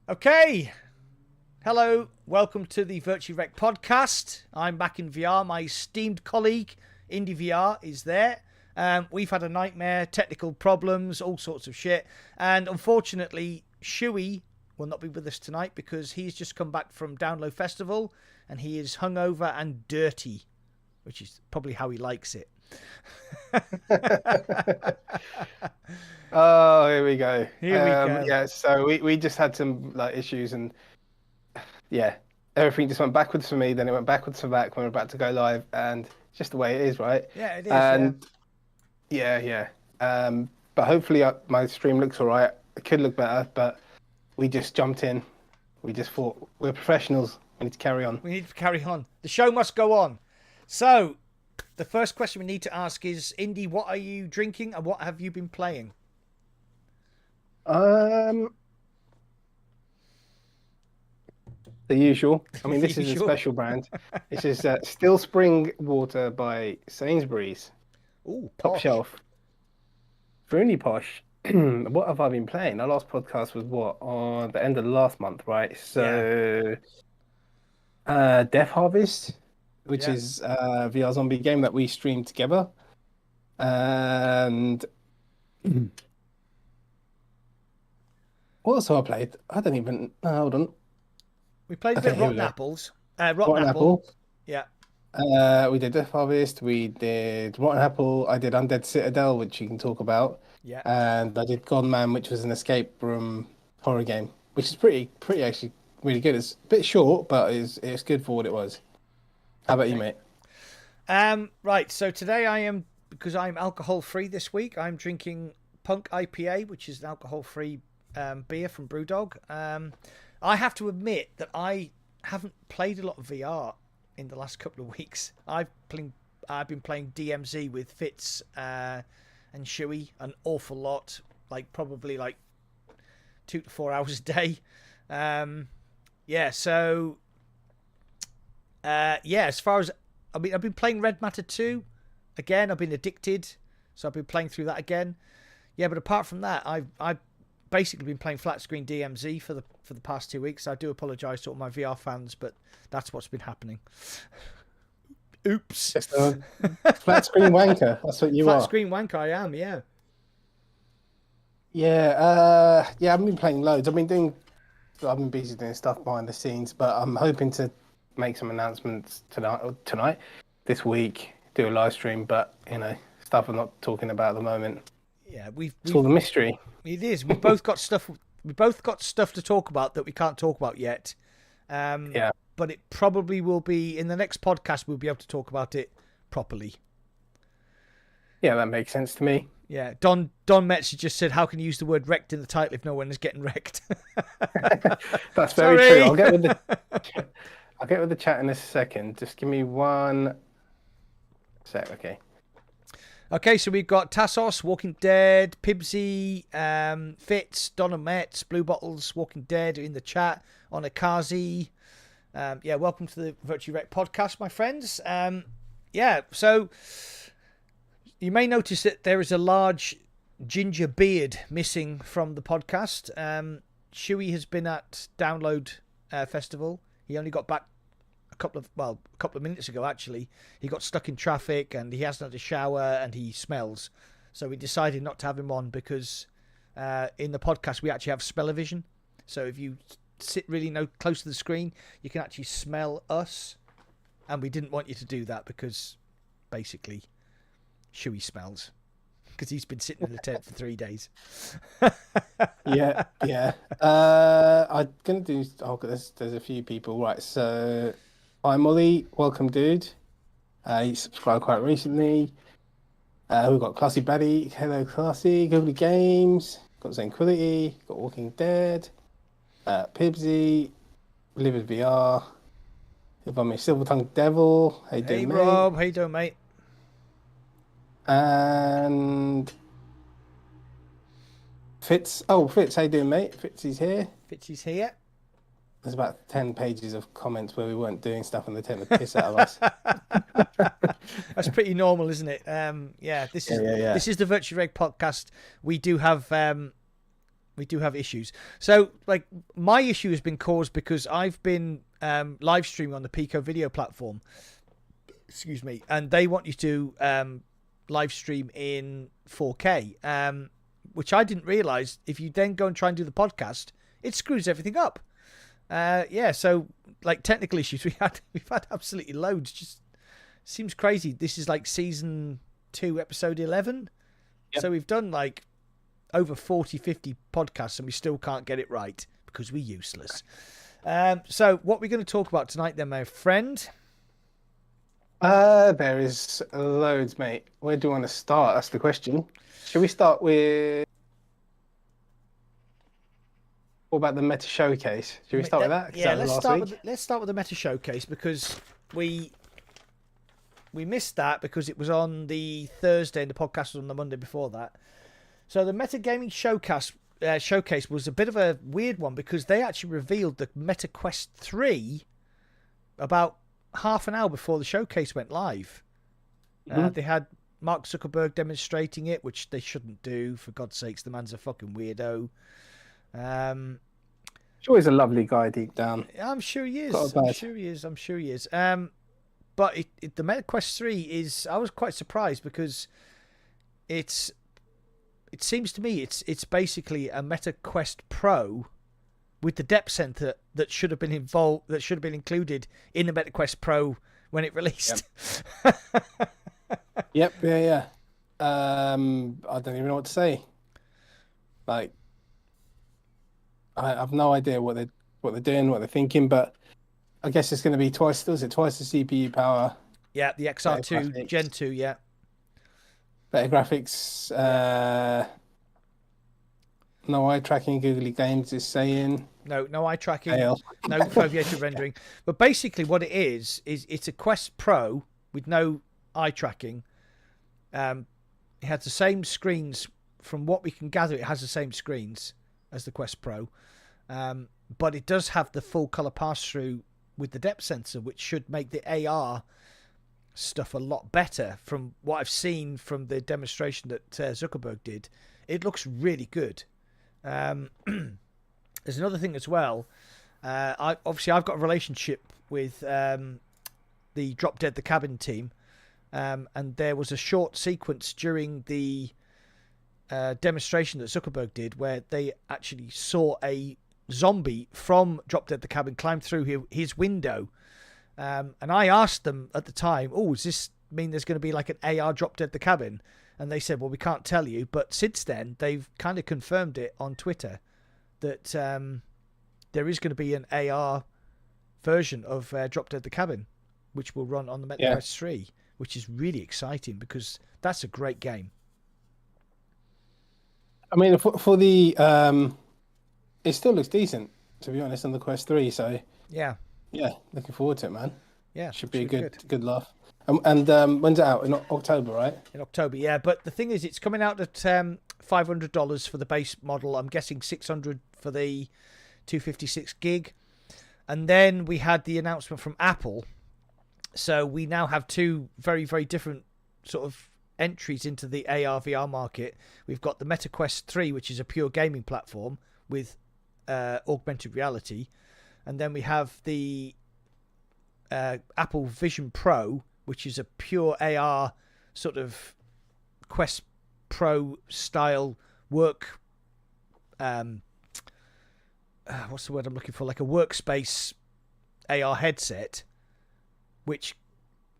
Okay, hello, welcome to the Rek't podcast. I'm back in VR. My esteemed colleague, Indie VR, is there. We've had a nightmare, technical problems, all sorts of shit. And unfortunately, Shuey will not be with us tonight because he's just come back from Download Festival and he is hungover and dirty, which is probably how he likes it. Oh, here we go. Here we go. Yeah, so we just had some issues, and yeah, everything just went backwards for me. Then it went backwards for back when we were about to go live, and it's just the way it is, right? Yeah, it is. And yeah. But hopefully my stream looks all right. It could look better, but we just jumped in. We just thought we're professionals. We need to carry on. We need to carry on. The show must go on. So, the first question we need to ask is, Indy, what are you drinking and what have you been playing? The usual. I mean, this is a special brand. This is Still Spring Water by Sainsbury's. Ooh, top posh. shelf. Really posh. What have I been playing? Our last podcast was on the end of the last month, right? So, Death Harvest, which is a VR zombie game that we streamed together, and what else have I played? I don't even. Hold on. We played a bit of Rotten Apples. Rotten Apple. Yeah. We did Death Harvest. We did Rotten Apple. I did Undead Citadel, which you can talk about. Yeah. And I did Gone Man, which was an escape room horror game, which is pretty actually really good. It's a bit short, but it's good for what it was. How about you, mate? Right. So today because I'm alcohol free this week, I'm drinking Punk IPA, which is an alcohol free beer from Brewdog. I have to admit that I haven't played a lot of VR in the last couple of weeks. I've been playing DMZ with Fitz and Shuey an awful lot, probably 2 to 4 hours a day. As far as I've been playing Red Matter 2 again. I've been addicted, so I've been playing through that again. Yeah, but apart from that, I've basically been playing flat screen DMZ for the past 2 weeks. I do apologise to all my VR fans, but that's what's been happening. Oops. Just a flat screen wanker. That's what you are. Flat screen wanker, I am. Yeah. Yeah. I haven't been playing loads. I've been busy doing stuff behind the scenes, but I'm hoping to make some announcements tonight, this week, do a live stream. But stuff I'm not talking about at the moment. Yeah, it's all the mystery. It is. We've both got stuff. We both got stuff to talk about that we can't talk about yet. Yeah. But it probably will be in the next podcast. We'll be able to talk about it properly. Yeah, that makes sense to me. Yeah, Don Metz just said, "How can you use the word wrecked in the title if no one is getting wrecked?" That's very true. I'll get with the chat in a second. Just give me one sec. Okay, so we've got Tassos, Walking Dead, Pibsy, Fitz, Donna Metz, Blue Bottles, Walking Dead in the chat, Onakazi. Welcome to the Rek't podcast, my friends. So you may notice that there is a large ginger beard missing from the podcast. Shuey has been at Download Festival. He only got back a couple of minutes ago, actually. He got stuck in traffic and he hasn't had a shower and he smells. So we decided not to have him on because in the podcast we actually have smell-o-vision. So if you sit really close to the screen, you can actually smell us. And we didn't want you to do that because basically Shuey smells. Because he's been sitting in the tent for 3 days. Yeah. I'm going to do... there's a few people. Right, so... Hi, Molly. Welcome, dude. He subscribed quite recently. We've got Classy Baddy. Hello, Classy. Googly Games. Got Zanquility. Got Walking Dead. Pibsy. Live with VR. If I'm a Silver Tongue Devil. How you doing, mate? Hey, Rob. How you doing, mate? And... Fitz. Oh, Fitz. How you doing, mate? Fitzy's here. Fitzy's here. There's about 10 pages of comments where we weren't doing stuff and they take the piss out of us. That's pretty normal, isn't it? This is the Rek't podcast. We do have we do have issues. So, like, my issue has been caused because I've been live streaming on the Pico video platform. Excuse me. And they want you to live stream in 4K, which I didn't realize. If you then go and try and do the podcast, it screws everything up. So like technical issues we've had absolutely loads. Just seems crazy. This is like season 2, episode 11. Yep. So we've done like over 40-50 podcasts and we still can't get it right because we're useless. So what we're going to talk about tonight then, my friend? There is loads, mate. Where do you want to start? That's the question. Should we start with... What about the Meta Showcase? Should we start with that? Yeah, let's start with the Meta Showcase because we missed that because it was on the Thursday and the podcast was on the Monday before that. So the Meta Gaming Showcase was a bit of a weird one because they actually revealed the Meta Quest 3 about half an hour before the showcase went live. Mm-hmm. They had Mark Zuckerberg demonstrating it, which they shouldn't do. For God's sakes, the man's a fucking weirdo. He's always a lovely guy deep down. I'm sure he is. I'm sure he is. But the Meta Quest 3 is... I was quite surprised because it seems to me it's basically a Meta Quest Pro with the depth sensor that should have been included in the Meta Quest Pro when it released. Yep. Yeah. I don't even know what to say. Like, I have no idea what they're doing, what they're thinking, but I guess it's going to be twice the CPU power. Yeah, the XR2 Gen 2, yeah. Better graphics. No eye tracking, Googly Games is saying. No eye tracking, no foveated rendering. But basically what it is it's a Quest Pro with no eye tracking. It has the same screens. From what we can gather, it has the same screens as the Quest Pro. But it does have the full color pass-through with the depth sensor, which should make the AR stuff a lot better. From what I've seen from the demonstration that Zuckerberg did, it looks really good. There's another thing as well. I've got a relationship with the Drop Dead the Cabin team, and there was a short sequence during the demonstration that Zuckerberg did where they actually saw a zombie from Drop Dead the Cabin climb through his window. And I asked them at the time, does this mean there's going to be like an AR Drop Dead the Cabin? And they said, well, we can't tell you. But since then, they've kind of confirmed it on Twitter that there is going to be an AR version of Drop Dead the Cabin, which will run on the Meta Quest 3, which is really exciting because that's a great game. I mean, for the... it still looks decent, to be honest, on the Quest 3. So yeah, looking forward to it, man. Yeah, should be a good laugh. And when's it out? In October, right? In October, yeah. But the thing is, it's coming out at $500 for the base model. I'm guessing $600 for the 256 gig. And then we had the announcement from Apple. So we now have two very, very different sort of entries into the AR VR market. We've got the Meta Quest 3, which is a pure gaming platform with augmented reality. And then we have the Apple Vision Pro, which is a pure AR sort of Quest Pro style work. What's the word I'm looking for? Like a workspace AR headset, which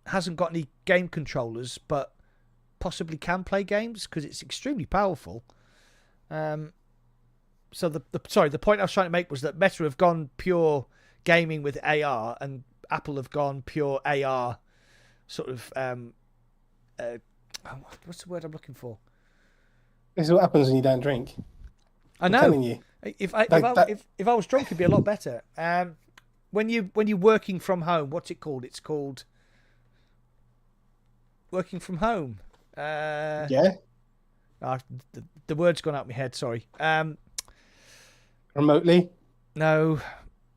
hasn't got any game controllers, but possibly can play games because it's extremely powerful. So the point I was trying to make was that Meta have gone pure gaming with AR, and Apple have gone pure AR. Sort of, what's the word I'm looking for? This is what happens when you don't drink. I'm telling you. If I was drunk, it'd be a lot better. When you're working from home, what's it called? It's called working from home. The word's gone out of my head. Sorry. Remotely? No.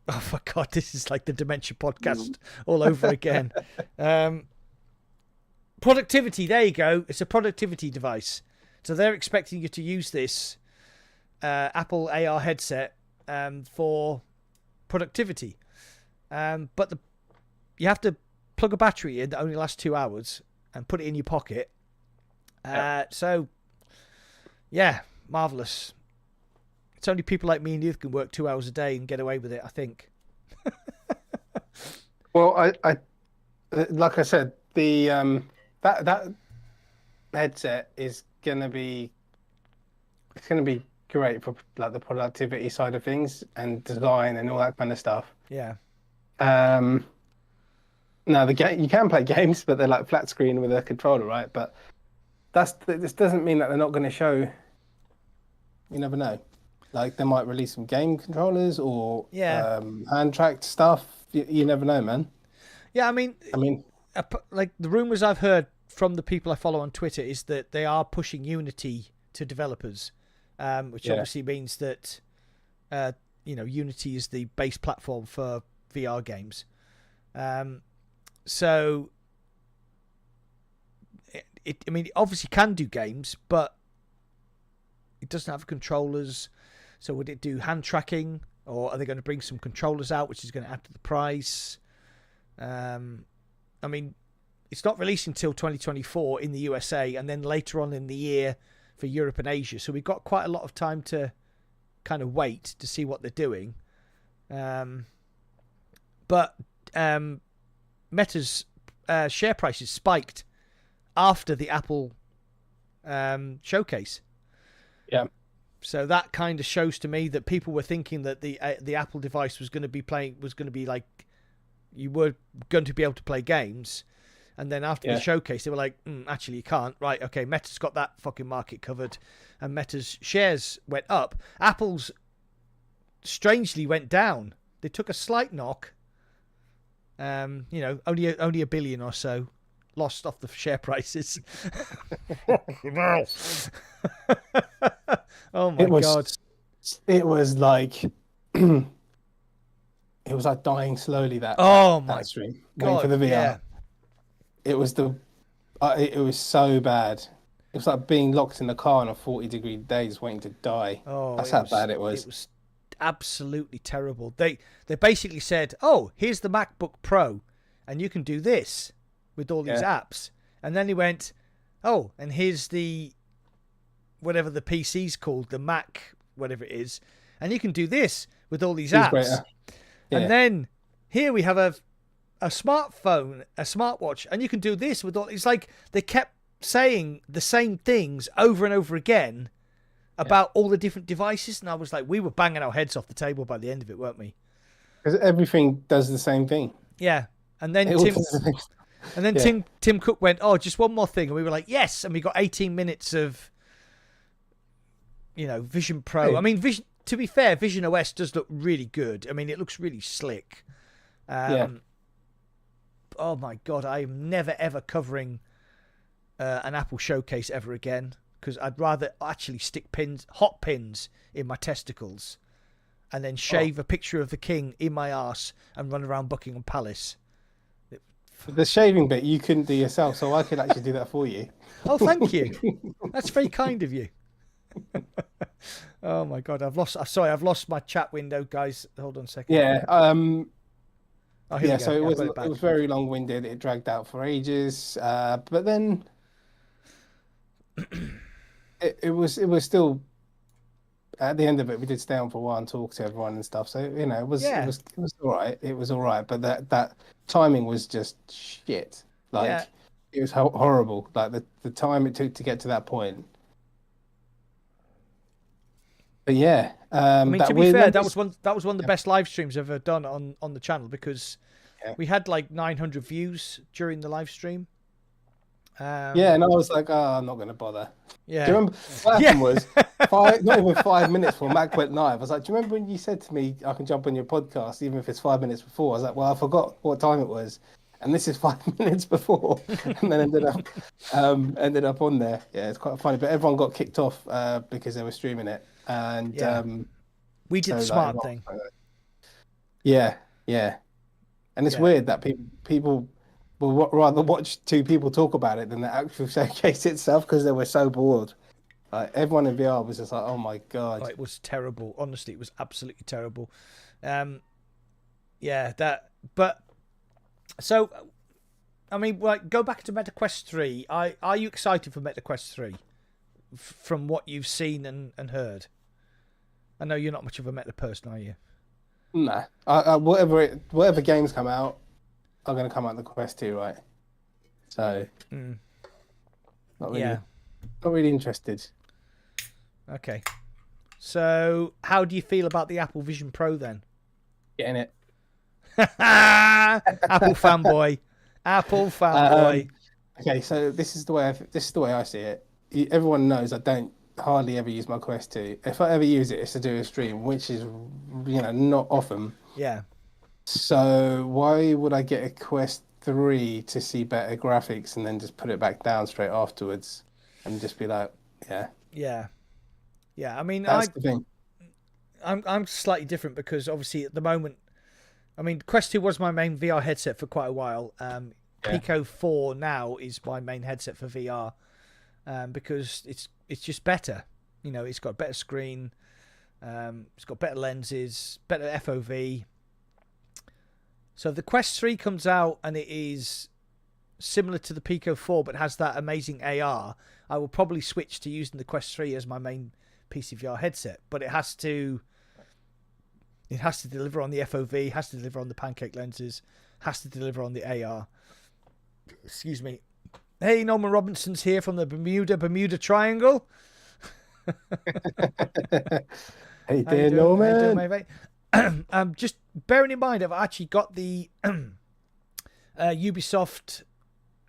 Oh, for God, this is like the Dementia podcast all over again. Productivity, there you go. It's a productivity device. So they're expecting you to use this Apple AR headset for productivity, but you have to plug a battery in that only lasts 2 hours and put it in your pocket. So, yeah, marvelous. It's only people like me and you that can work 2 hours a day and get away with it, I think. Well, I like I said, the that headset is gonna be great for like the productivity side of things and design and all that kind of stuff. Yeah. Now the game, you can play games, but they're like flat screen with a controller, right? But this doesn't mean that they're not going to show. You never know. Like they might release some game controllers or hand tracked stuff. You never know, man. Yeah, I mean, like the rumors I've heard from the people I follow on Twitter is that they are pushing Unity to developers, which obviously means that Unity is the base platform for VR games. So it obviously can do games, but it doesn't have controllers. So would it do hand tracking, or are they going to bring some controllers out, which is going to add to the price? It's not releasing until 2024 in the USA, and then later on in the year for Europe and Asia. So we've got quite a lot of time to kind of wait to see what they're doing. But Meta's share prices spiked after the Apple showcase. Yeah. So that kind of shows to me that people were thinking that the Apple device was going to be like you were going to be able to play games, and then after the showcase they were like, actually you can't. Right? Okay, Meta's got that fucking market covered, and Meta's shares went up. Apple's strangely went down. They took a slight knock. Only $1 billion or so lost off the share prices. Oh my god! It was like dying slowly. That stream waiting for the VR. Yeah. It was it was so bad. It was like being locked in a car on a 40-degree day, just waiting to die. That's how bad it was. It was absolutely terrible. They basically said, "Oh, here's the MacBook Pro, and you can do this with all these apps." And then he went, "Oh, and here's the whatever the PC's called, the Mac, whatever it is, and you can do this with all these apps." And then here we have a smartphone, a smartwatch, and you can do this with all. It's like they kept saying the same things over and over again about all the different devices, and I was like, we were banging our heads off the table by the end of it, weren't we? Because everything does the same thing. Yeah, and then Tim Cook went, "Oh, just one more thing," and we were like, "Yes!" And we got 18 minutes of, Vision Pro. I mean, Vision. To be fair, Vision OS does look really good. I mean, it looks really slick. Oh my god, I am never ever covering an Apple showcase ever again, because I'd rather actually stick hot pins in my testicles, and then shave a picture of the king in my arse and run around Buckingham Palace. The shaving bit you couldn't do yourself, so I could actually do that for you. Oh, thank you. That's very kind of you. Oh my god, I've lost my chat window, guys. Hold on a second. Yeah. So it was very long-winded. It dragged out for ages, but then it was still, at the end of it, we did stay on for a while and talk to everyone and stuff. So it was all right. It was all right, but that timing was just shit. Like it was horrible. Like the time it took to get to that point. But yeah, to be fair, that was one of the best live streams I've ever done on the channel, because we had like 900 views during the live stream. And I was like, I'm not going to bother. Yeah. Do you remember what happened was not even 5 minutes before Mac went live. I was like, do you remember when you said to me, I can jump on your podcast even if it's 5 minutes before? I was like, well, I forgot what time it was, and this is 5 minutes before, and then ended up on there. Yeah, it's quite funny, but everyone got kicked off because they were streaming it. And we did the smart thing. Yeah. And it's weird that people will rather watch two people talk about it than the actual showcase itself, because they were so bored. Everyone in VR was just like, "Oh my god!" Oh, it was terrible. Honestly, it was absolutely terrible. Yeah, but so I mean, like, go back to MetaQuest 3. Are you excited for MetaQuest 3 from what you've seen and heard? I know you're not much of a meta person, are you? Nah, whatever games come out are going to come out the Quest 2, right? So, not really, Yeah. not really interested. Okay. So, how do you feel about the Apple Vision Pro then? Getting it. Apple fanboy. Apple fanboy. Okay, so this is the way I see it. Everyone knows I don't hardly ever use my Quest 2. If I ever use it, it's to do a stream, which is, not often. Yeah. So why would I get a Quest 3 to see better graphics and then just put it back down straight afterwards and just be like, yeah. Yeah. Yeah. I mean, That's the thing. I'm slightly different because obviously at the moment, I mean, Quest 2 was my main VR headset for quite a while. Pico 4 now is my main headset for VR because it's just better. It's got a better screen. It's got better lenses, better FOV. So the Quest 3 comes out and it is similar to the Pico 4 but has that amazing AR. I will probably switch to using the Quest 3 as my main PC VR headset, but it has to deliver on the FOV, has to deliver on the pancake lenses, has to deliver on the AR. Excuse me. Hey, Norman Robinson's here from the Bermuda Triangle. Hey there, Norman. How you doing, mate? Just bearing in mind, I've actually got the Ubisoft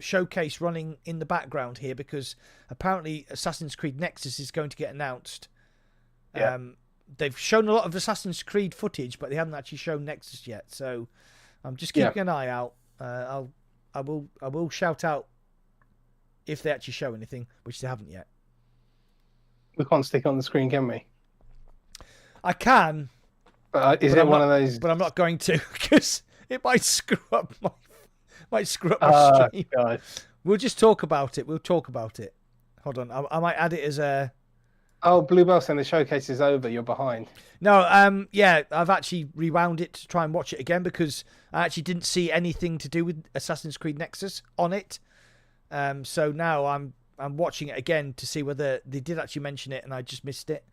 showcase running in the background here because apparently Assassin's Creed Nexus is going to get announced. Yeah. They've shown a lot of Assassin's Creed footage, but they haven't actually shown Nexus yet. So I'm just keeping an eye out. I will shout out if they actually show anything, which they haven't yet. We can't stick it on the screen, can we? I can. Is it one of those? But I'm not going to because it might screw up my stream. God. We'll just talk about it. We'll talk about it. Hold on. I might add it as a. Oh, Bluebell saying the showcase is over. You're behind. No, yeah, I've actually rewound it to try and watch it again because I actually didn't see anything to do with Assassin's Creed Nexus on it. So now I'm watching it again to see whether they did actually mention it and I just missed it.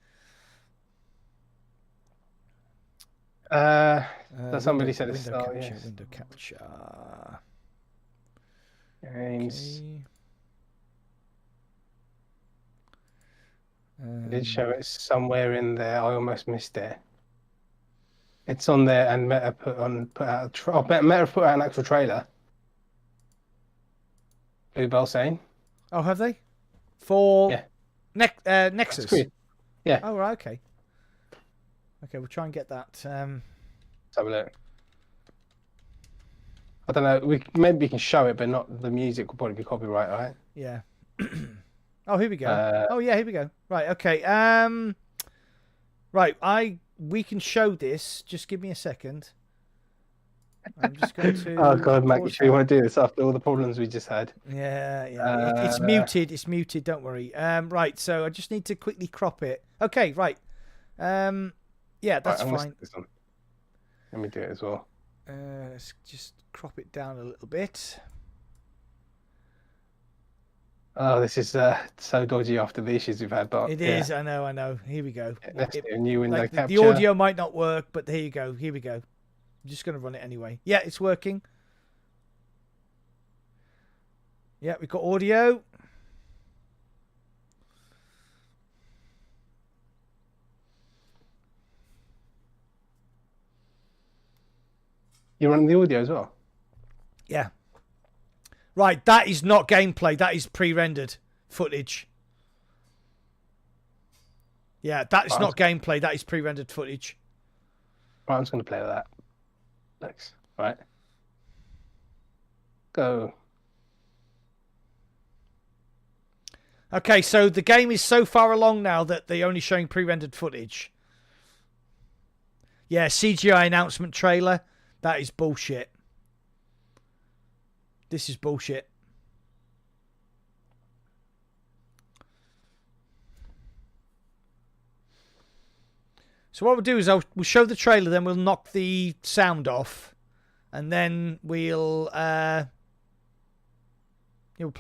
Somebody said it's window not. capture, Yes. window capture. Games. Okay. I did show it somewhere in there. I almost missed it. It's on there, and Meta put out an actual trailer. Bluebell saying. Oh, have they? For Yeah. Nexus. Yeah. Oh, right. Okay. Okay, we'll try and get that. Let's have a look. I don't know. Maybe we can show it, but not the music. Will probably be copyright, right? Yeah. Oh, here we go. Oh, yeah, here we go. Right. Okay. Right. We can show this. Just give me a second. I'm just going to. Oh God, Mac, you sure you want to do this after all the problems we just had? Yeah. It's muted. It's muted. Don't worry. Right. So I just need to quickly crop it. Okay. Right. Yeah, that's fine. Let me do it as well. Let's just crop it down a little bit. Oh, this is so dodgy after the issues we've had, but it is. I know. Here we go. Let's do a new window capture. The audio might not work, but here you go. Here we go. I'm just going to run it anyway. Yeah, it's working. Yeah, we've got audio. You're running the audio as well? Yeah. Right, that is not gameplay. That is pre-rendered footage. Yeah, that is not gameplay. That is pre-rendered footage. Right, I'm just going to play with that. Thanks. Right. Go. Okay, so the game is so far along now that they're only showing pre-rendered footage. Yeah, CGI announcement trailer. That is bullshit. This is bullshit. So what we'll do is we'll show the trailer, then we'll knock the sound off, and then we'll play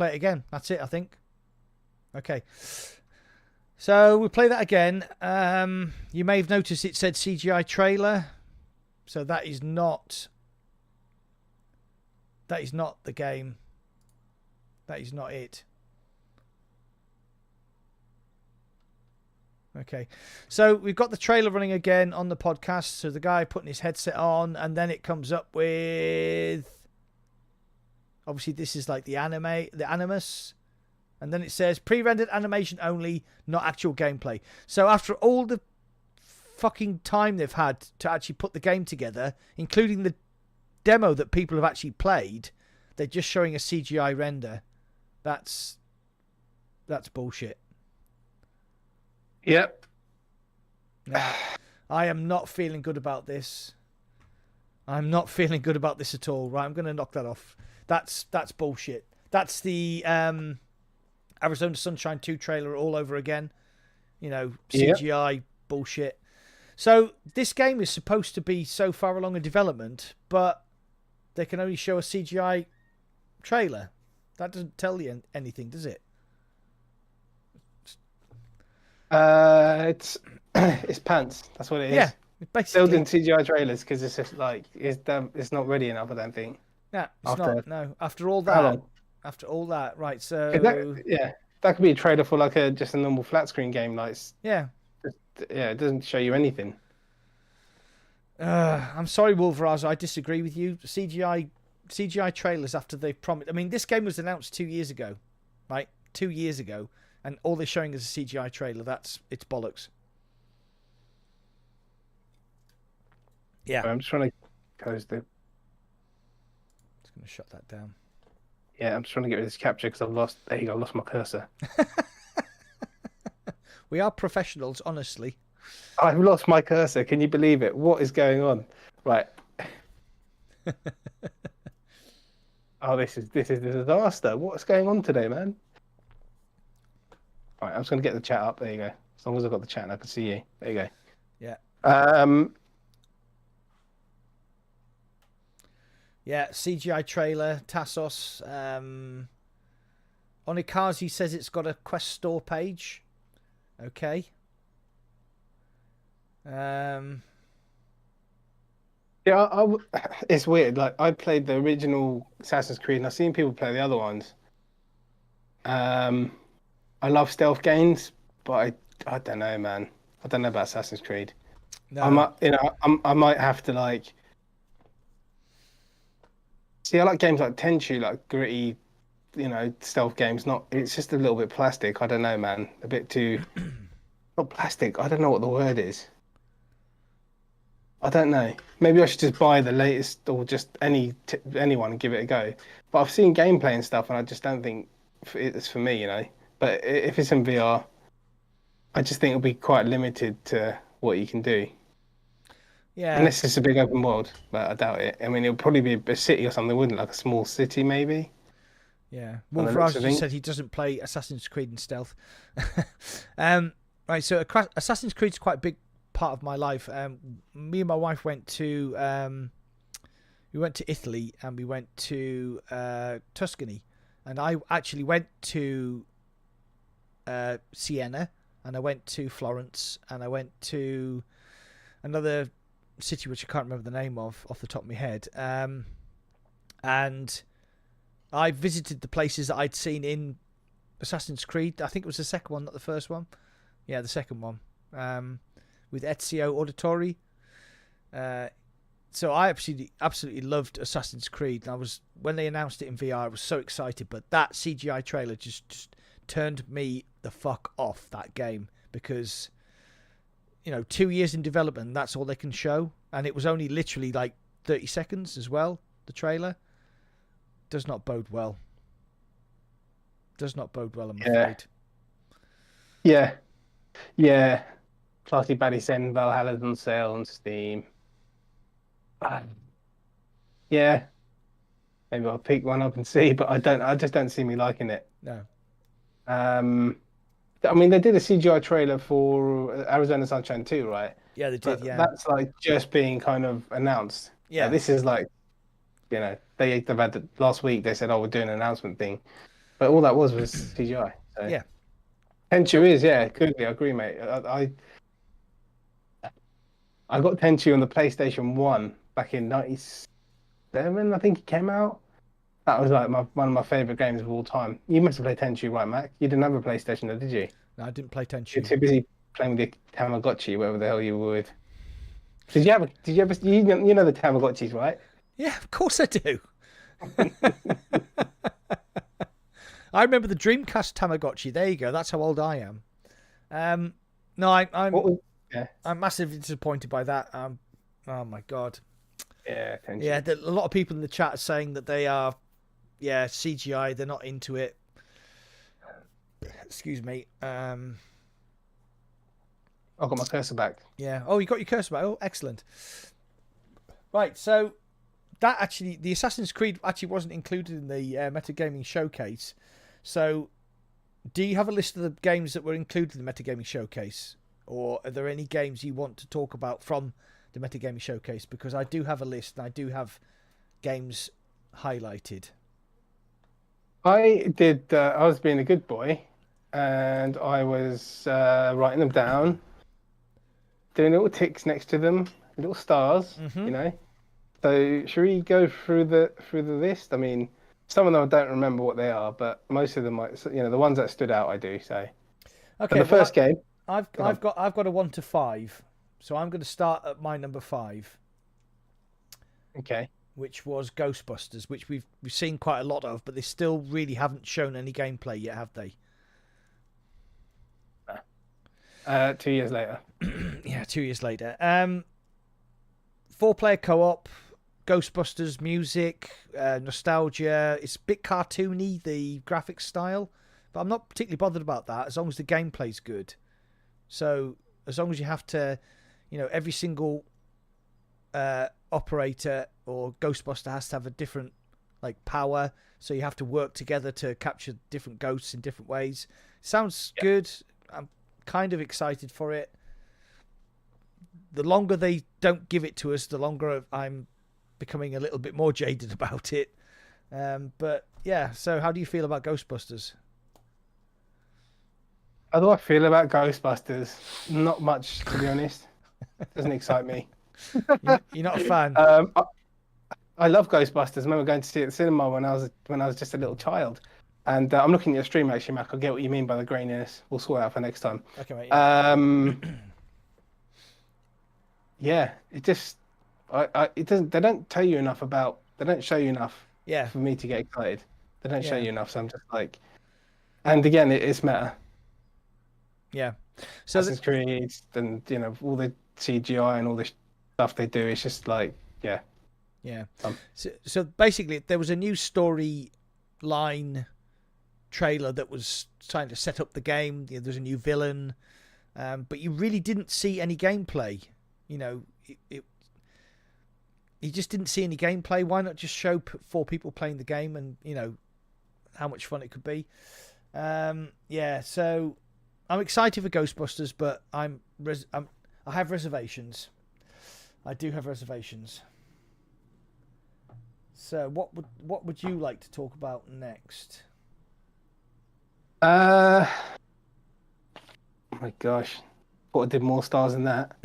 it again. That's it, I think. Okay. So we'll play that again. You may have noticed it said CGI trailer. So that is not the game. That is not it. Okay. So we've got the trailer running again on the podcast. So the guy putting his headset on, and then it comes up with, obviously this is like the animus. And then it says pre-rendered animation only, not actual gameplay. So after all the fucking time they've had to actually put the game together, including the demo that people have actually played, they're just showing a CGI render. That's bullshit. Yep. Now, I am not feeling good about this. I'm not feeling good about this at all. Right, I'm going to knock that off. That's bullshit. That's the Arizona Sunshine 2 trailer all over again. You know, CGI bullshit. So this game is supposed to be so far along in development, but they can only show a CGI trailer. That doesn't tell you anything, does it? It's it's pants. That's what it is. Yeah, basically. Building CGI trailers because it's just like it's not ready enough. I don't think. Yeah, it's not. No, after all How that. long? After all that, right? So that could be a trailer for like just a normal flat screen game. Like it doesn't show you anything. I'm sorry, Wolveraz, I disagree with you. CGI trailers after they've promised. I mean, this game was announced 2 years ago, right? 2 years ago, and all they're showing is a CGI trailer. It's bollocks. Yeah, I'm just trying to close the. Just gonna shut that down. Yeah, I'm just trying to get rid of this capture because I've lost. There you go, I lost my cursor. We are professionals, honestly. I've lost my cursor. Can you believe it? What is going on? Right. Oh, this is a disaster. What's going on today, man? Right, I'm just going to get the chat up. There you go. As long as I've got the chat and I can see you. There you go. Yeah. Yeah, CGI trailer, Tassos. Onikazi says it's got a Quest Store page. Okay. Yeah, it's weird. Like, I played the original Assassin's Creed and I've seen people play the other ones. I love stealth games, but I don't know, man. I don't know about Assassin's Creed. No. I might have to like. See, I like games like Tenchu, like gritty, stealth games. It's just a little bit plastic. I don't know, man. A bit too. Not plastic. I don't know what the word is. I don't know. Maybe I should just buy the latest or just anyone and give it a go. But I've seen gameplay and stuff, and I just don't think it's for me, But if it's in VR, I just think it'll be quite limited to what you can do. Yeah. Unless it's a big open world, but I doubt it. I mean, it'll probably be a city or something, wouldn't it? Like a small city, maybe. Yeah. Wolfraz just said he doesn't play Assassin's Creed in stealth. Right. So Assassin's Creed's quite a big part of my life. Me and my wife went to Italy and we went to Tuscany, and I actually went to Siena, and I went to Florence, and I went to another city which I can't remember the name of off the top of my head, and I visited the places that I'd seen in Assassin's Creed. I think it was the second one, not the first one. Yeah, the second one. With Ezio Auditore. So I absolutely loved Assassin's Creed. And when they announced it in VR, I was so excited. But that CGI trailer just turned me the fuck off that game, because 2 years in development, that's all they can show, and it was only literally like 30 seconds as well. The trailer does not bode well. I'm afraid. Yeah. Classy Baddie Sen Valhalla's on sale on Steam. Yeah. Maybe I'll pick one up and see, but I just don't see me liking it. No. I mean, they did a CGI trailer for Arizona Sunshine 2, right? Yeah, they did. But Yeah, that's like just being kind of announced. yeah, This is like, they've had last week they said, oh, we're doing an announcement thing, but all that was CGI. So yeah. Tenchu So is, clearly, I agree, mate. I got Tenchu on the PlayStation 1 back in 97, I think it came out. That was like one of my favorite games of all time. You must have played Tenchu, right, Mac? You didn't have a PlayStation, though, did you? no, I didn't play You're Tenchu. too busy playing with the Tamagotchi, whatever the hell you were with. Did you ever, you know the Tamagotchis, right? Yeah, of course I do. I remember the Dreamcast Tamagotchi. There you go. That's how old I am. No, What was, yeah, I'm massively disappointed by that. Oh my god. yeah, Tenchu. Yeah, a lot of people in the chat are saying that they are, CGI. They're not into it. Excuse me. I got my cursor back. Yeah. Oh, you got your cursor back. Oh, excellent. Right. So that actually, the Assassin's Creed actually wasn't included in the Metagaming Showcase. So, do you have a list of the games that were included in the Metagaming Showcase, or are there any games you want to talk about from the Metagaming Showcase? Because I do have a list, and I do have games highlighted. I did. I was being a good boy, and I was writing them down, doing little ticks next to them, little stars. Mm-hmm. So should we go through the list? I mean, some of them I don't remember what they are, but most of them might. The ones that stood out, I do. So Okay. the first game. I've got a 1 to 5, so I'm going to start at my number 5. Okay. Which was Ghostbusters, which we've seen quite a lot of, but they still really haven't shown any gameplay yet, have they? 2 years later. Yeah, 2 years later. 4-player co-op, Ghostbusters music, nostalgia. It's a bit cartoony, the graphics style, but I'm not particularly bothered about that as long as the gameplay's good. So as long as you have to, every single operator or Ghostbuster has to have a different power, so you have to work together to capture different ghosts in different ways. Sounds good. I'm kind of excited for it. The longer they don't give it to us, the longer I'm becoming a little bit more jaded about it. But yeah, so how do you feel about Ghostbusters? How do I feel about Ghostbusters? Not much, to be honest. Doesn't excite me. You're not a fan. I love Ghostbusters. I remember going to see it at the cinema when I was just a little child. And I'm looking at your stream actually, Mac. I get what you mean by the graininess. We'll sort it out for next time. Okay, mate. Yeah. Yeah, it just it doesn't. They don't tell you enough about. They don't show you enough. Yeah. For me to get excited, they don't show you enough. So I'm just like, and again, it's meta. Yeah. So Assassin's Creed and all the CGI and all this stuff they do. It's just like, yeah. Yeah. So basically, there was a new storyline trailer that was trying to set up the game. There's a new villain, but you really didn't see any gameplay. You just didn't see any gameplay. Why not just show 4 people playing the game and how much fun it could be? Yeah. So I'm excited for Ghostbusters, but I have reservations. I do have reservations. So what would you like to talk about next? Oh my gosh, thought I did more stars than that.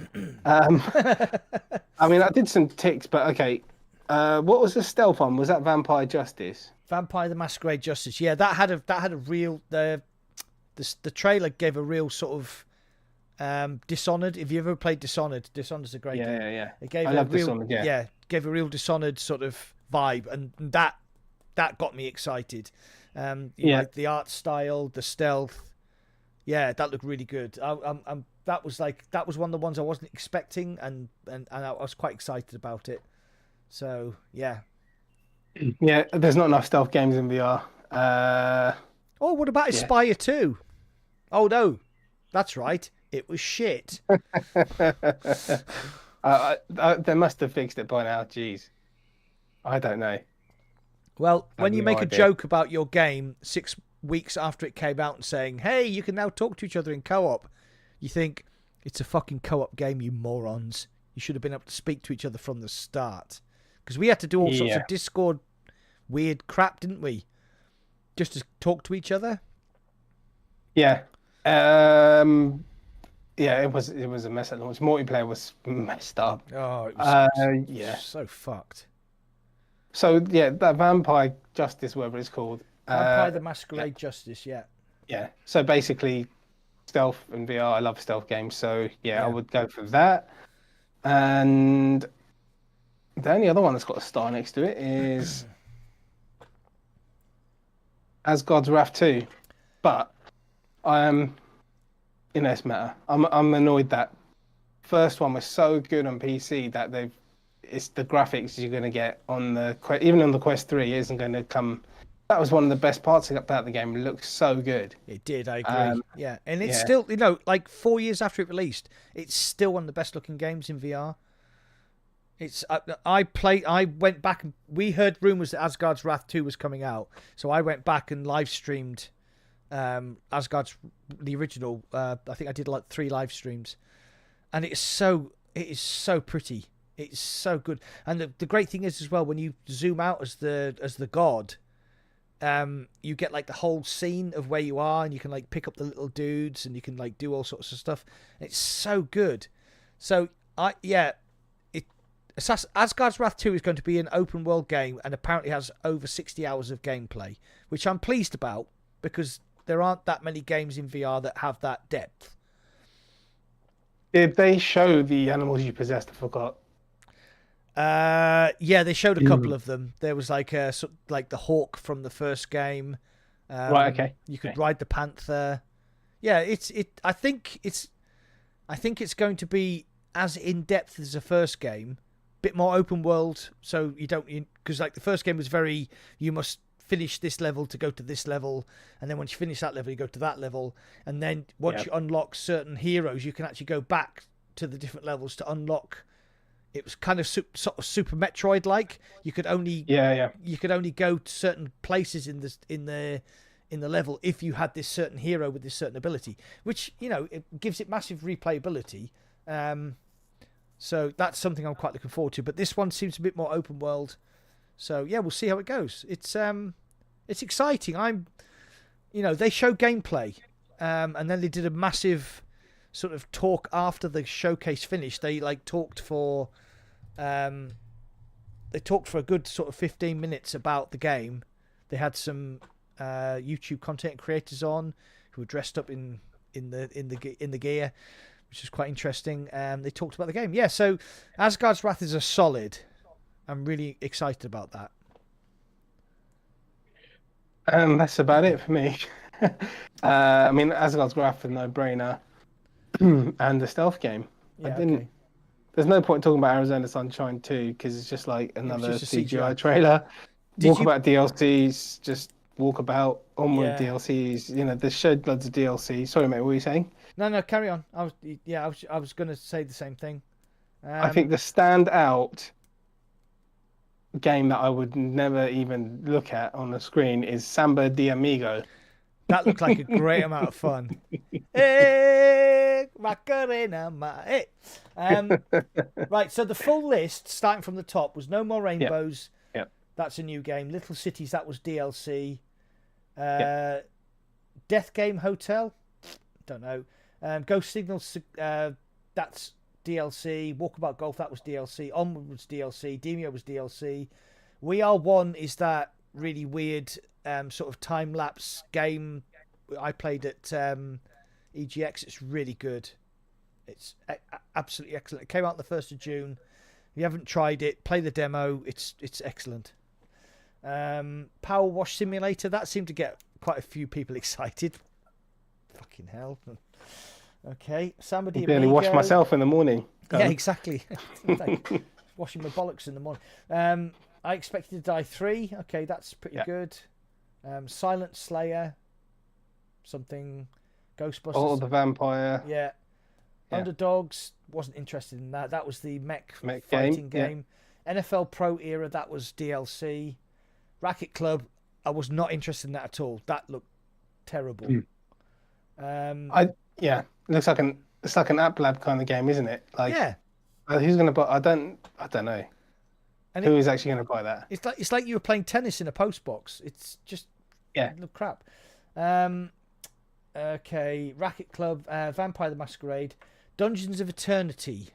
I mean, I did some ticks, but okay. What was the stealth one? Was that Vampire Justice? Vampire the Masquerade Justice. Yeah, that had a real the trailer gave a real sort of Dishonored. If you ever played Dishonored's a great game. Yeah. It gave I love Dishonored. Yeah, gave a real Dishonored sort of vibe, and that got me excited. Like the art style, the stealth. Yeah, that looked really good. That was one of the ones I wasn't expecting, and I was quite excited about it. So yeah. Yeah, there's not enough stealth games in VR. What about Aspire 2? Oh no, that's right. It was shit. They must have fixed it by now. Jeez, I don't know. Well, when you make a joke about your game 6 weeks after it came out and saying, hey, you can now talk to each other in co-op, you think, it's a fucking co-op game, you morons. You should have been able to speak to each other from the start. Because we had to do all sorts of Discord weird crap, didn't we? Just to talk to each other. Yeah. Yeah, it was a mess at launch. Multiplayer was messed up. Oh, it was yeah. so fucked. So yeah, that Vampire Justice, whatever it's called. Vampire the Masquerade Justice, yeah. Yeah. So basically, stealth and VR. I love stealth games, so I would go for that. And the only other one that's got a star next to it is Asgard's Wrath 2. But in this matter, I'm annoyed that first one was so good on PC that it's the graphics you're going to get on even on the Quest 3 isn't going to come. That was one of the best parts about the game. It looks so good. It did, I agree. Yeah, and it's still, you know, like 4 years after it released, it's still one of the best looking games in VR. It's I went back and we heard rumors that Asgard's Wrath 2 was coming out, so I went back and live streamed Asgard's the original. I think I did like 3 live streams, and it is so pretty. It's so good, and the great thing is as well, when you zoom out as the god, you get like the whole scene of where you are, and you can like pick up the little dudes, and you can like do all sorts of stuff. It's so good. So Asgard's Wrath 2 is going to be an open world game, and apparently has over 60 hours of gameplay, which I'm pleased about because there aren't that many games in VR that have that depth. Did they show the animals you possessed? I forgot. Yeah, they showed a couple of them. There was like the hawk from the first game. Right. Okay. You could ride the panther. Yeah, I think it's going to be as in depth as the first game. Bit more open world, so because like the first game was very, you must finish this level to go to this level, and then once you finish that level you go to that level, and then once you unlock certain heroes you can actually go back to the different levels to unlock. It was kind of sort of Super Metroid like. You could only you could only go to certain places in the level if you had this certain hero with this certain ability, which, you know, it gives it massive replayability. So that's something I'm quite looking forward to. But this one seems a bit more open world. So yeah, we'll see how it goes. It's exciting. They show gameplay, and then they did a massive sort of talk after the showcase finished. They talked for a good sort of 15 minutes about the game. They had some YouTube content creators on who were dressed up in the gear, which is quite interesting. They talked about the game. Yeah, so Asgard's Wrath is a solid. I'm really excited about that. That's about it for me. I mean, Asgard's Wrath is a no-brainer, and the stealth game. Yeah, There's no point talking about Arizona Sunshine 2 because it's just like another CGI CGI trailer. About DLCs, just walk about on with DLCs. You know, they showed loads of DLC. Sorry, mate, what were you saying? No, carry on. I was going to say the same thing. I think the standout game that I would never even look at on the screen is Samba de Amigo. That looked like a great amount of fun. Hey, Macarena, hey. Right, so the full list, starting from the top, was No More Rainbows. Yep. That's a new game. Little Cities, that was DLC. Death Game Hotel, don't know. Ghost Signals, that's DLC. Walkabout Golf, that was DLC. Onward was DLC. Demio was DLC. We Are One is that really weird sort of time-lapse game I played at EGX. It's really good. It's absolutely excellent. It came out the 1st of June. If you haven't tried it, play the demo. It's excellent. Power Wash Simulator, that seemed to get quite a few people excited. Fucking hell. Okay, Samba I barely wash myself in the morning. Yeah, exactly. Like washing my bollocks in the morning. I Expected to Die 3. Okay, that's pretty good. Silent Slayer. Something. Ghostbusters. Oh, the Vampire. Yeah. Underdogs. Wasn't interested in that. That was the mech fighting game. NFL Pro Era. That was DLC. Racket Club. I was not interested in that at all. That looked terrible. Yeah, it's like an app lab kind of game, isn't it? Like, yeah, who's gonna buy? I don't know. and Who is actually gonna buy that? it's like you were playing tennis in a post box. It's just crap. Okay, Racket Club, Vampire the Masquerade, Dungeons of Eternity.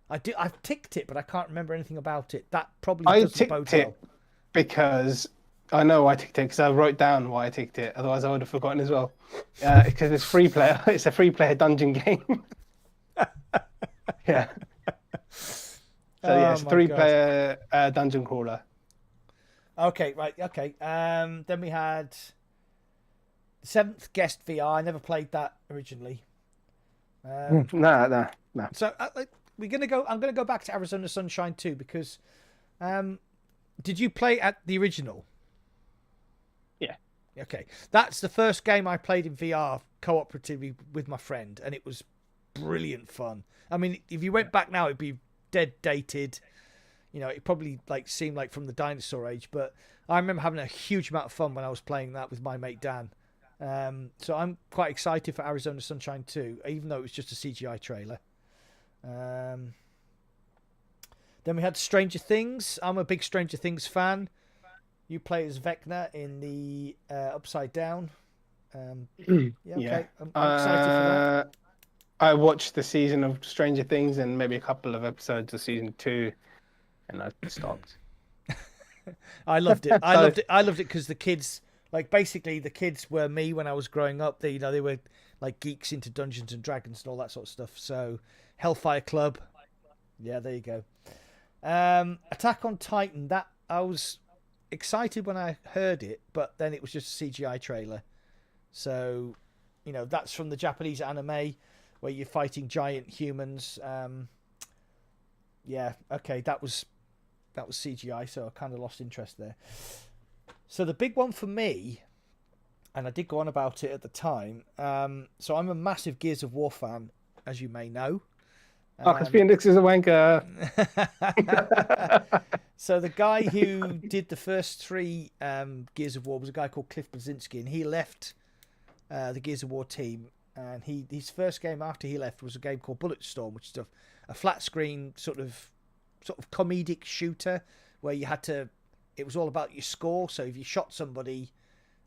I've ticked it, but I can't remember anything about it. That probably doesn't bode well. Because I know I ticked it because I wrote down why I ticked it. Otherwise, I would have forgotten as well. Because it's free player. It's a free player dungeon game. Yeah. So yeah, it's 3-player dungeon crawler. Okay, right. Okay. Then we had Seventh Guest VR. I never played that originally. No. So we're gonna go. I'm gonna go back to Arizona Sunshine 2 because, did you play at the original? Yeah. Okay, that's the first game I played in VR cooperatively with my friend, and it was brilliant fun. I mean, if you went back now, it'd be dead dated. You know, it probably like seemed like from the dinosaur age, but I remember having a huge amount of fun when I was playing that with my mate Dan. So I'm quite excited for Arizona Sunshine 2, even though it was just a CGI trailer. Then we had Stranger Things. I'm a big Stranger Things fan. You play as Vecna in the Upside Down. Okay. I'm excited for that. I watched the season of Stranger Things and maybe a couple of episodes of season 2, and I stopped. I loved it. I loved it because the kids, like basically the kids were me when I was growing up. They were like geeks into Dungeons and Dragons and all that sort of stuff. So Hellfire Club, yeah, there you go. Attack on Titan. That I was excited when I heard it, but then it was just a CGI trailer. So, that's from the Japanese anime where you're fighting giant humans. Yeah, okay, that was CGI, so I kind of lost interest there. So the big one for me, and I did go on about it at the time. So I'm a massive Gears of War fan, as you may know. Marcus Phoenix is a wanker. So the guy who did the first 3 Gears of War was a guy called Cliff Bleszinski, and he left the Gears of War team. And his first game after he left was a game called Bulletstorm, which is a flat screen sort of comedic shooter where you had to. It was all about your score. So if you shot somebody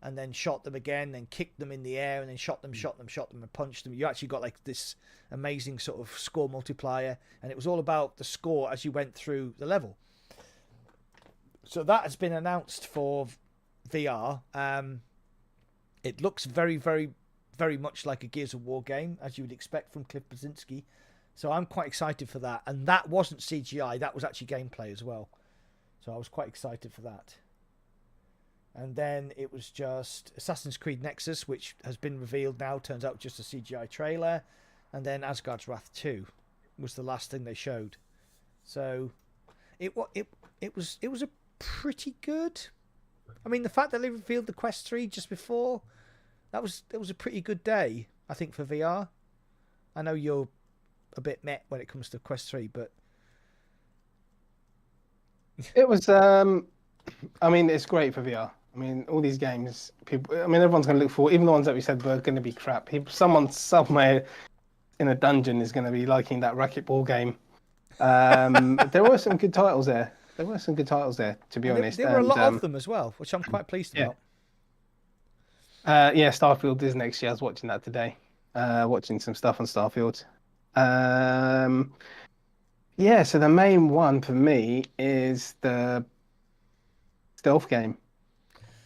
and then shot them again, then kicked them in the air, and then shot them, and punched them, you actually got like this amazing sort of score multiplier. And it was all about the score as you went through the level. So that has been announced for VR. It looks very, very, very much like a Gears of War game, as you would expect from Cliff Bleszinski. So I'm quite excited for that. And that wasn't CGI. That was actually gameplay as well. So I was quite excited for that. And then it was just Assassin's Creed Nexus, which has been revealed now. Turns out just a CGI trailer. And then Asgard's Wrath 2 was the last thing they showed. So it was a pretty good. I mean, the fact that they revealed the Quest 3 just before, it was a pretty good day, I think, for VR. I know you're a bit meh when it comes to Quest 3, but it was. I mean, it's great for VR. I mean, all these games, everyone's going to look for, even the ones that we said were going to be crap. Someone somewhere in a dungeon is going to be liking that racquetball game. There were some good titles there. To be honest. There were a lot of them as well, which I'm quite pleased about. Yeah, Starfield is next year. I was watching that today. Watching some stuff on Starfield. Yeah, so the main one for me is the stealth game.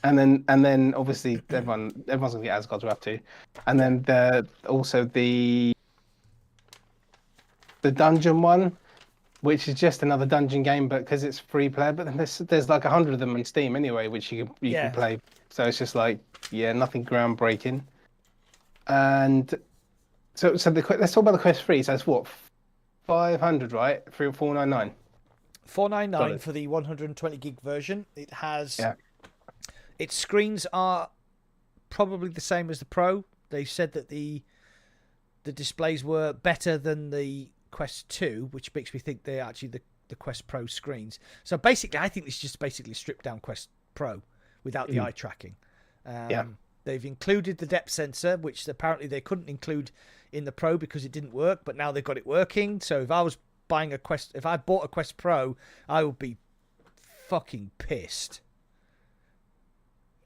And then obviously everyone's gonna get Asgard's Wrath 2. And then also the dungeon one, which is just another dungeon game, but because it's free player. But then there's like 100 of them on Steam anyway, which you can play. So it's just like, nothing groundbreaking. And so let's talk about the Quest 3. So it's what, 500, right? 499. 499 for the 120 gig version. It has. Yeah. Its screens are probably the same as the Pro. They said that the displays were better than the Quest 2, which makes me think they're actually the Quest Pro screens. So basically, I think it's just basically stripped down Quest Pro without the eye tracking. They've included the depth sensor, which apparently they couldn't include in the Pro because it didn't work, but now they've got it working. So if I was buying if I bought a Quest Pro, I would be fucking pissed.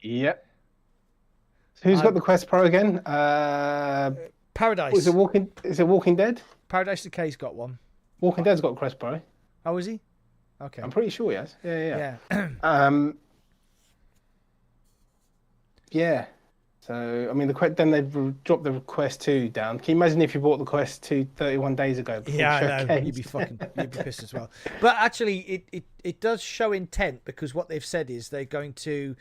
Yep. Who's got the Quest Pro again? Paradise. Is it Walking Dead? Paradise Decay's got one. Walking Dead's got a Quest Pro. Oh, is he? Okay. I'm pretty sure he has. Yeah. Yeah. So, I mean, then they've dropped the Quest 2 down. Can you imagine if you bought the Quest 2 31 days ago? Yeah, I know. You'd be pissed as well. But actually, it does show intent, because what they've said is they're going to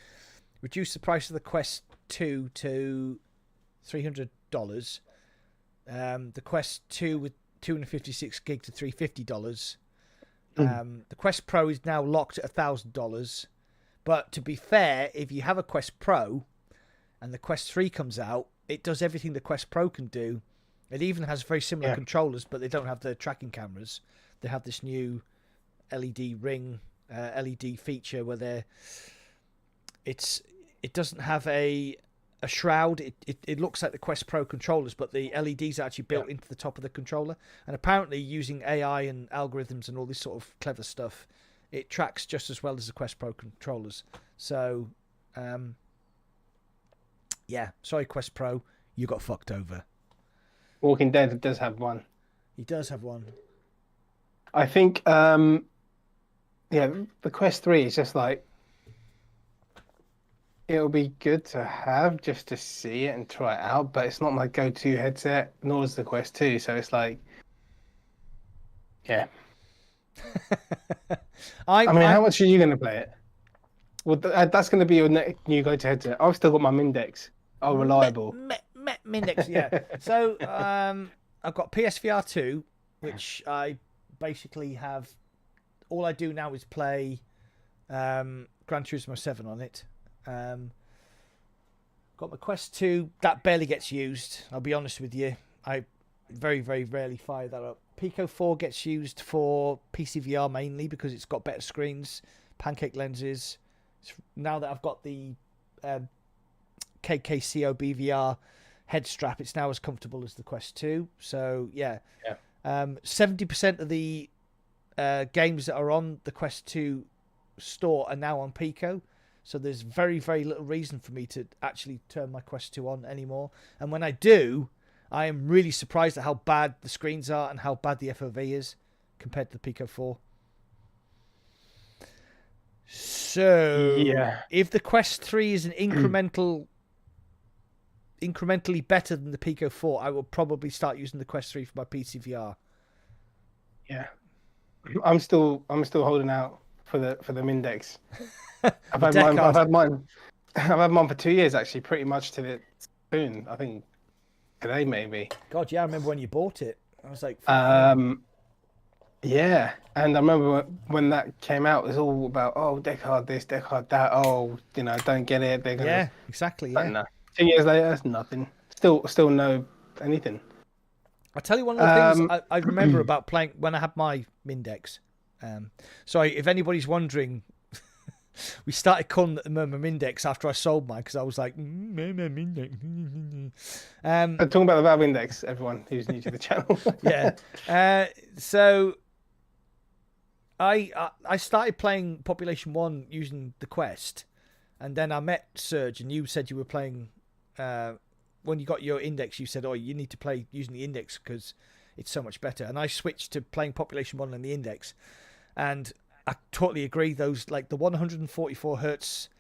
reduce the price of the Quest 2 to $300. The Quest 2 with 256 gig to $350. The Quest Pro is now locked at $1,000. But to be fair, if you have a Quest Pro and the Quest 3 comes out, it does everything the Quest Pro can do. It even has very similar controllers, but they don't have the tracking cameras. They have this new LED ring, LED feature where it doesn't have a shroud. It looks like the Quest Pro controllers, but the LEDs are actually built into the top of the controller. And apparently, using AI and algorithms and all this sort of clever stuff, it tracks just as well as the Quest Pro controllers. So, yeah, sorry, Quest Pro, you got fucked over. Walking Dead does have one. He does have one. I think, the Quest 3 is just like, it'll be good to have just to see it and try it out, but it's not my go-to headset, nor is the Quest 2. So it's like, yeah. How much are you going to play it? Well, that's going to be your new go-to headset. I've still got my Mindex. Oh, reliable. Mindex, yeah. So I've got PSVR 2, which I basically have. All I do now is play Gran Turismo 7 on it. Got my Quest 2. That barely gets used, I'll be honest with you. I very, very rarely fire that up. Pico 4 gets used for PCVR mainly because it's got better screens, pancake lenses. Now that I've got the KKCO BVR head strap, it's now as comfortable as the Quest 2. So, yeah. 70% of the games that are on the Quest 2 store are now on Pico. So there's very, very little reason for me to actually turn my Quest 2 on anymore. And when I do, I am really surprised at how bad the screens are and how bad the FOV is compared to the Pico 4. So, if the Quest 3 is an incrementally better than the Pico 4, I will probably start using the Quest 3 for my PC VR. Yeah, I'm still holding out for the Mindex. I've had mine for 2 years actually, pretty much to the soon. I think today maybe. God, yeah, I remember when you bought it. I was like, yeah, and I remember when that came out, it was all about deck hard this, deck hard that. Don't get it. They're gonna. Yeah, exactly. Yeah. No. 2 years later, it's nothing. Still no anything. I'll tell you one of the things I remember about playing when I had my Mindex. Sorry, if anybody's wondering, we started calling it the Murmur Mindex after I sold mine because I was like, Murmur Mindex. I'm talking about the Valve Index, everyone who's new to the channel. Yeah. So I started playing Population 1 using the Quest, and then I met Serge, and you said you were playing. When you got your Index, you said, you need to play using the Index because it's so much better. And I switched to playing Population 1 on the Index. And I totally agree. Those, like the 144 hertz,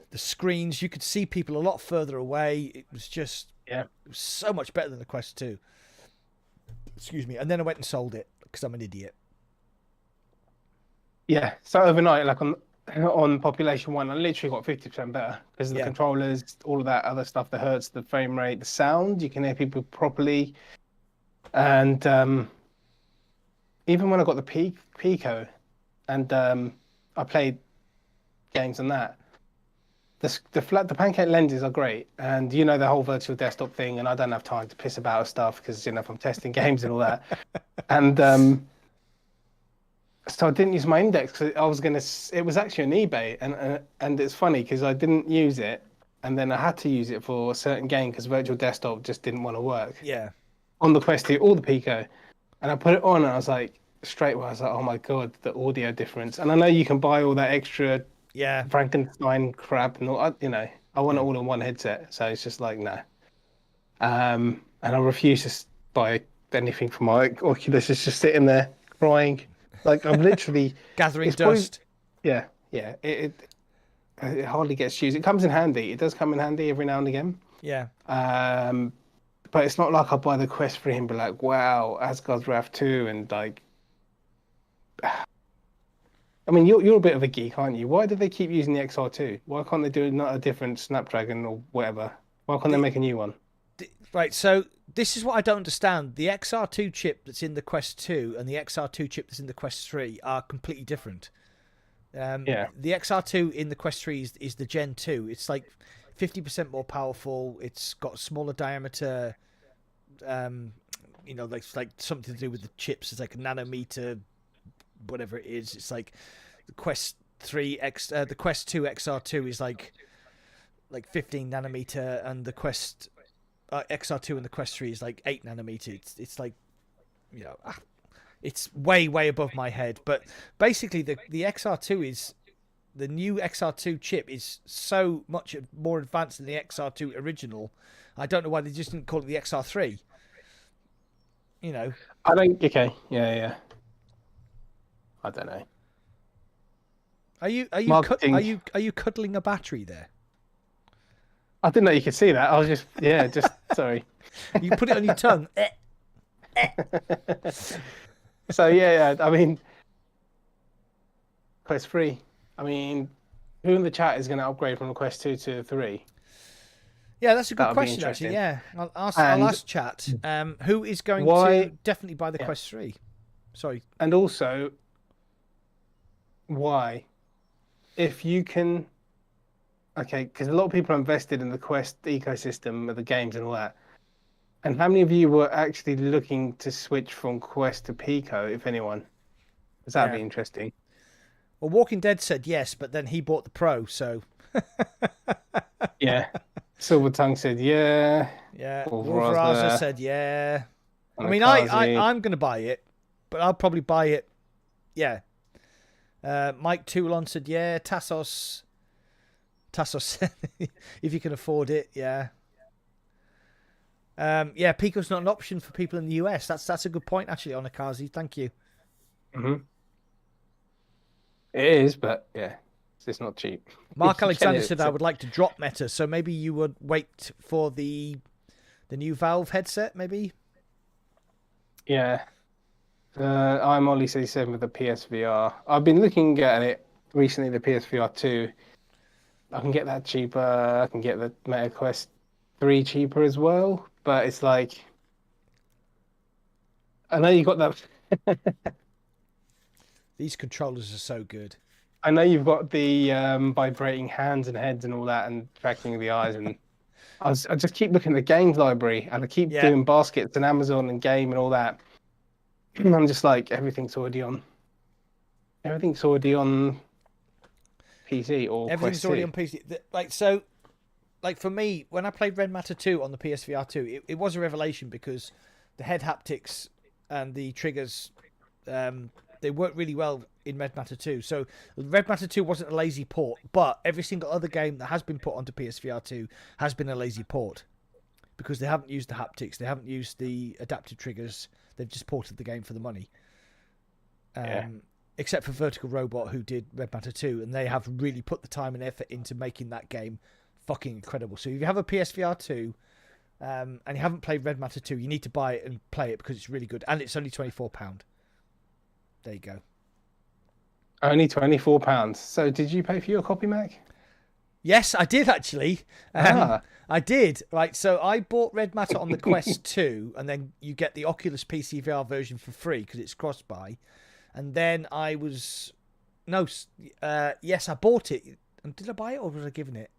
the screens, you could see people a lot further away. It was just it was so much better than the Quest 2. Excuse me. And then I went and sold it because I'm an idiot. Yeah. So overnight, like on Population 1, I literally got 50% better because of the controllers, all of that other stuff, the hertz, the frame rate, the sound. You can hear people properly. And even when I got the Pico and I played games on that, the pancake lenses are great. And the whole virtual desktop thing, and I don't have time to piss about with stuff because if I'm testing games and all that. And so I didn't use my Index because it was actually on eBay, and it's funny because I didn't use it, and then I had to use it for a certain game because virtual desktop just didn't want to work Yeah. on the Quest 2 or the Pico. And I put it on, and I was like, straight away, I was like, oh my god, the audio difference. And I know you can buy all that extra Yeah. Frankenstein crap and all, you know, I want it all in one headset, so it's just like no. And I refuse to buy anything from my Oculus. It's just sitting there crying, like I'm literally Gathering it's probably, dust. yeah, yeah. It hardly gets used. It comes in handy. It does come in handy every now and again. Yeah. But it's not like I buy the Quest 3 and be like, wow, Asgard's Wrath 2, and like. I mean, you're a bit of a geek, aren't you? Why do they keep using the XR2? Why can't they do not a different Snapdragon or whatever? Why can't they make a new one? Right, so this is what I don't understand. The XR2 chip that's in the Quest 2 and the XR2 chip that's in the Quest 3 are completely different. Yeah. The XR2 in the Quest 3 is the Gen 2. It's like 50% more powerful. It's got a smaller diameter. You know, like something to do with the chips. It's like a nanometer, whatever it is. It's like the Quest 3 the Quest 2 XR2 is like 15 nanometer, and the Quest XR2 and the Quest 3 is like 8 nanometer. It's like, you know, it's way above my head. But basically, the XR2 is the new XR2 chip is so much more advanced than the XR2 original. I don't know why they just didn't call it the XR3. You know, I don't. Okay. Yeah. I don't know. are you Marketing. are you cuddling a battery there? I didn't know you could see that. I was just sorry. You put it on your tongue. So yeah. I mean, Quest 3. I mean, who in the chat is going to upgrade from the Quest 2 to 3? Yeah, that's a good That'll be question, actually. interesting. Yeah, I'll ask chat. Who is going to definitely buy the Quest 3? Sorry. And also, why? If you can... Okay, because a lot of people are invested in the Quest ecosystem of the games and all that. And how many of you were actually looking to switch from Quest to Pico, if anyone? Because that'd be interesting. Well, Walking Dead said yes, but then he bought the Pro, so... Yeah. Silver Tongue said yeah. Yeah. Wolfraza said yeah. I mean, I'm going to buy it, but I'll probably buy it. Yeah. Mike Toulon said yeah. Tassos said if you can afford it, yeah. Yeah, Pico's not an option for people in the US. That's a good point, actually, Onakazi. Thank you. Mm-hmm. It is, but yeah. It's not cheap. Mark Alexander said I would like to drop Meta, so maybe you would wait for the new Valve headset, maybe? Yeah. I'm Ollie67 with the PSVR. I've been looking at it recently, the PSVR 2. I can get that cheaper. I can get the Meta Quest 3 cheaper as well, but it's like... I know you got that... These controllers are so good. I know you've got the vibrating hands and heads and all that, and tracking the eyes, and I just keep looking at the games library, and I keep doing baskets and Amazon and game and all that, and I'm just like, everything's already on PC or everything's Quest already 2. on PC. Like for me, when I played Red Matter 2 on the PSVR 2, it was a revelation because the head haptics and the triggers, they work really well in Red Matter 2. So Red Matter 2 wasn't a lazy port, but every single other game that has been put onto PSVR 2 has been a lazy port because they haven't used the haptics, they haven't used the adaptive triggers, they've just ported the game for the money. Except for Vertical Robot, who did Red Matter 2, and they have really put the time and effort into making that game fucking incredible. So if you have a PSVR 2 and you haven't played Red Matter 2, you need to buy it and play it because it's really good, and it's only £24. There you go. Only £24. So did you pay for your copy, Mac? Yes, I did actually. I did. Right, so I bought Red Matter on the Quest 2, and then you get the Oculus PC VR version for free because it's cross-buy. And then I was... No, yes, I bought it. And did I buy it or was I given it?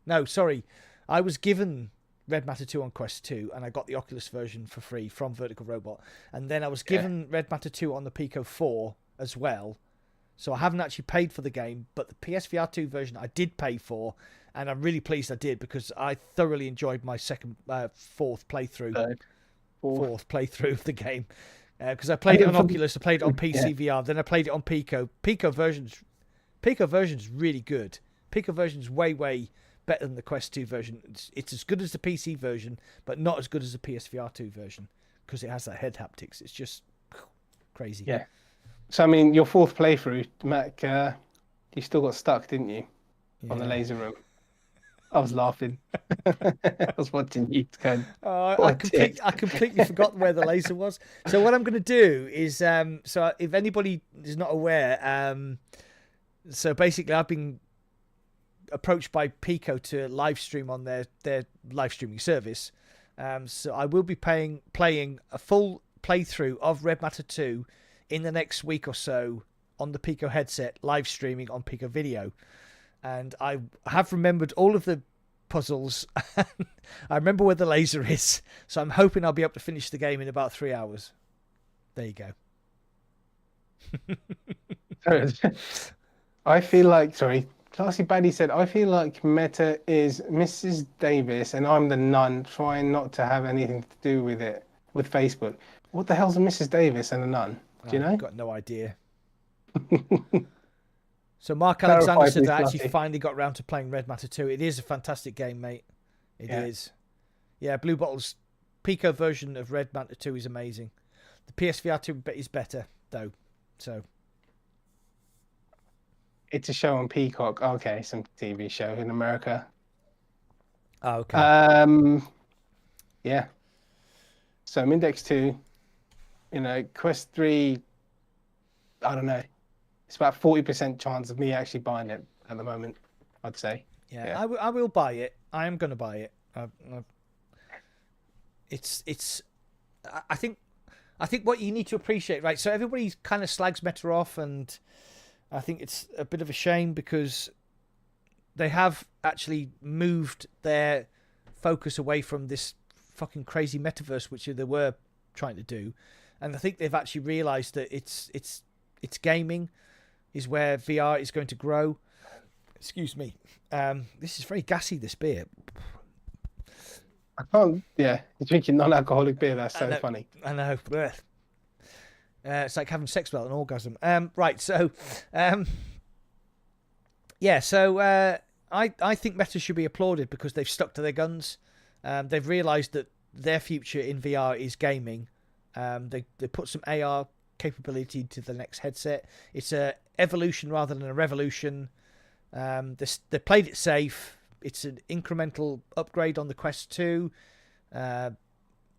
No, sorry. I was given Red Matter 2 on Quest 2, and I got the Oculus version for free from Vertical Robot. And then I was given Red Matter 2 on the Pico 4 as well. So I haven't actually paid for the game, but the PSVR 2 version I did pay for, and I'm really pleased I did because I thoroughly enjoyed my fourth playthrough of the game. Because I played it on Oculus, I played it on PC VR, then I played it on Pico. Pico version's really good. Pico version's way better than the Quest 2 version. It's as good as the PC version, but not as good as the PSVR 2 version because it has that head haptics. It's just crazy. Yeah. So I mean, your fourth playthrough, Mac, you still got stuck, didn't you, on the laser room? I was laughing. I was watching you going. I completely forgot where the laser was. So what I'm going to do is, so if anybody is not aware, so basically I've been approached by Pico to live stream on their live streaming service. So I will be playing a full playthrough of Red Matter 2 in the next week or so on the Pico headset, live streaming on Pico Video. And I have remembered all of the puzzles. I remember where the laser is. So I'm hoping I'll be able to finish the game in about 3 hours. There you go. I feel like, sorry, Classy Baddie said, I feel like Meta is Mrs. Davis and I'm the nun trying not to have anything to do with it, with Facebook. What the hell's a Mrs. Davis and a nun? Do you know? I've got no idea. So Mark Alexander said that I actually finally got around to playing Red Matter 2. It is a fantastic game, mate. It is. Yeah, Blue Bottle's Pico version of Red Matter 2 is amazing. The PSVR 2 is better, though. So it's a show on Peacock. Okay, some TV show in America. Oh, okay. Yeah. So I'm Index 2. You know, Quest 3, I don't know. It's about 40% chance of me actually buying it at the moment, I'd say. Yeah. I will buy it. I am going to buy it. I think what you need to appreciate, right? So everybody kind of slags Meta off, and I think it's a bit of a shame because they have actually moved their focus away from this fucking crazy metaverse, which they were trying to do. And I think they've actually realized that it's gaming is where VR is going to grow. Excuse me. This is very gassy, this beer. I can't, you're drinking non-alcoholic beer. That's so funny. I know. It's like having sex without an orgasm. Right, so, I think Meta should be applauded because they've stuck to their guns. They've realised that their future in VR is gaming. They put some AR capability to the next headset. It's a evolution rather than a revolution. They played it safe. It's an incremental upgrade on the Quest 2.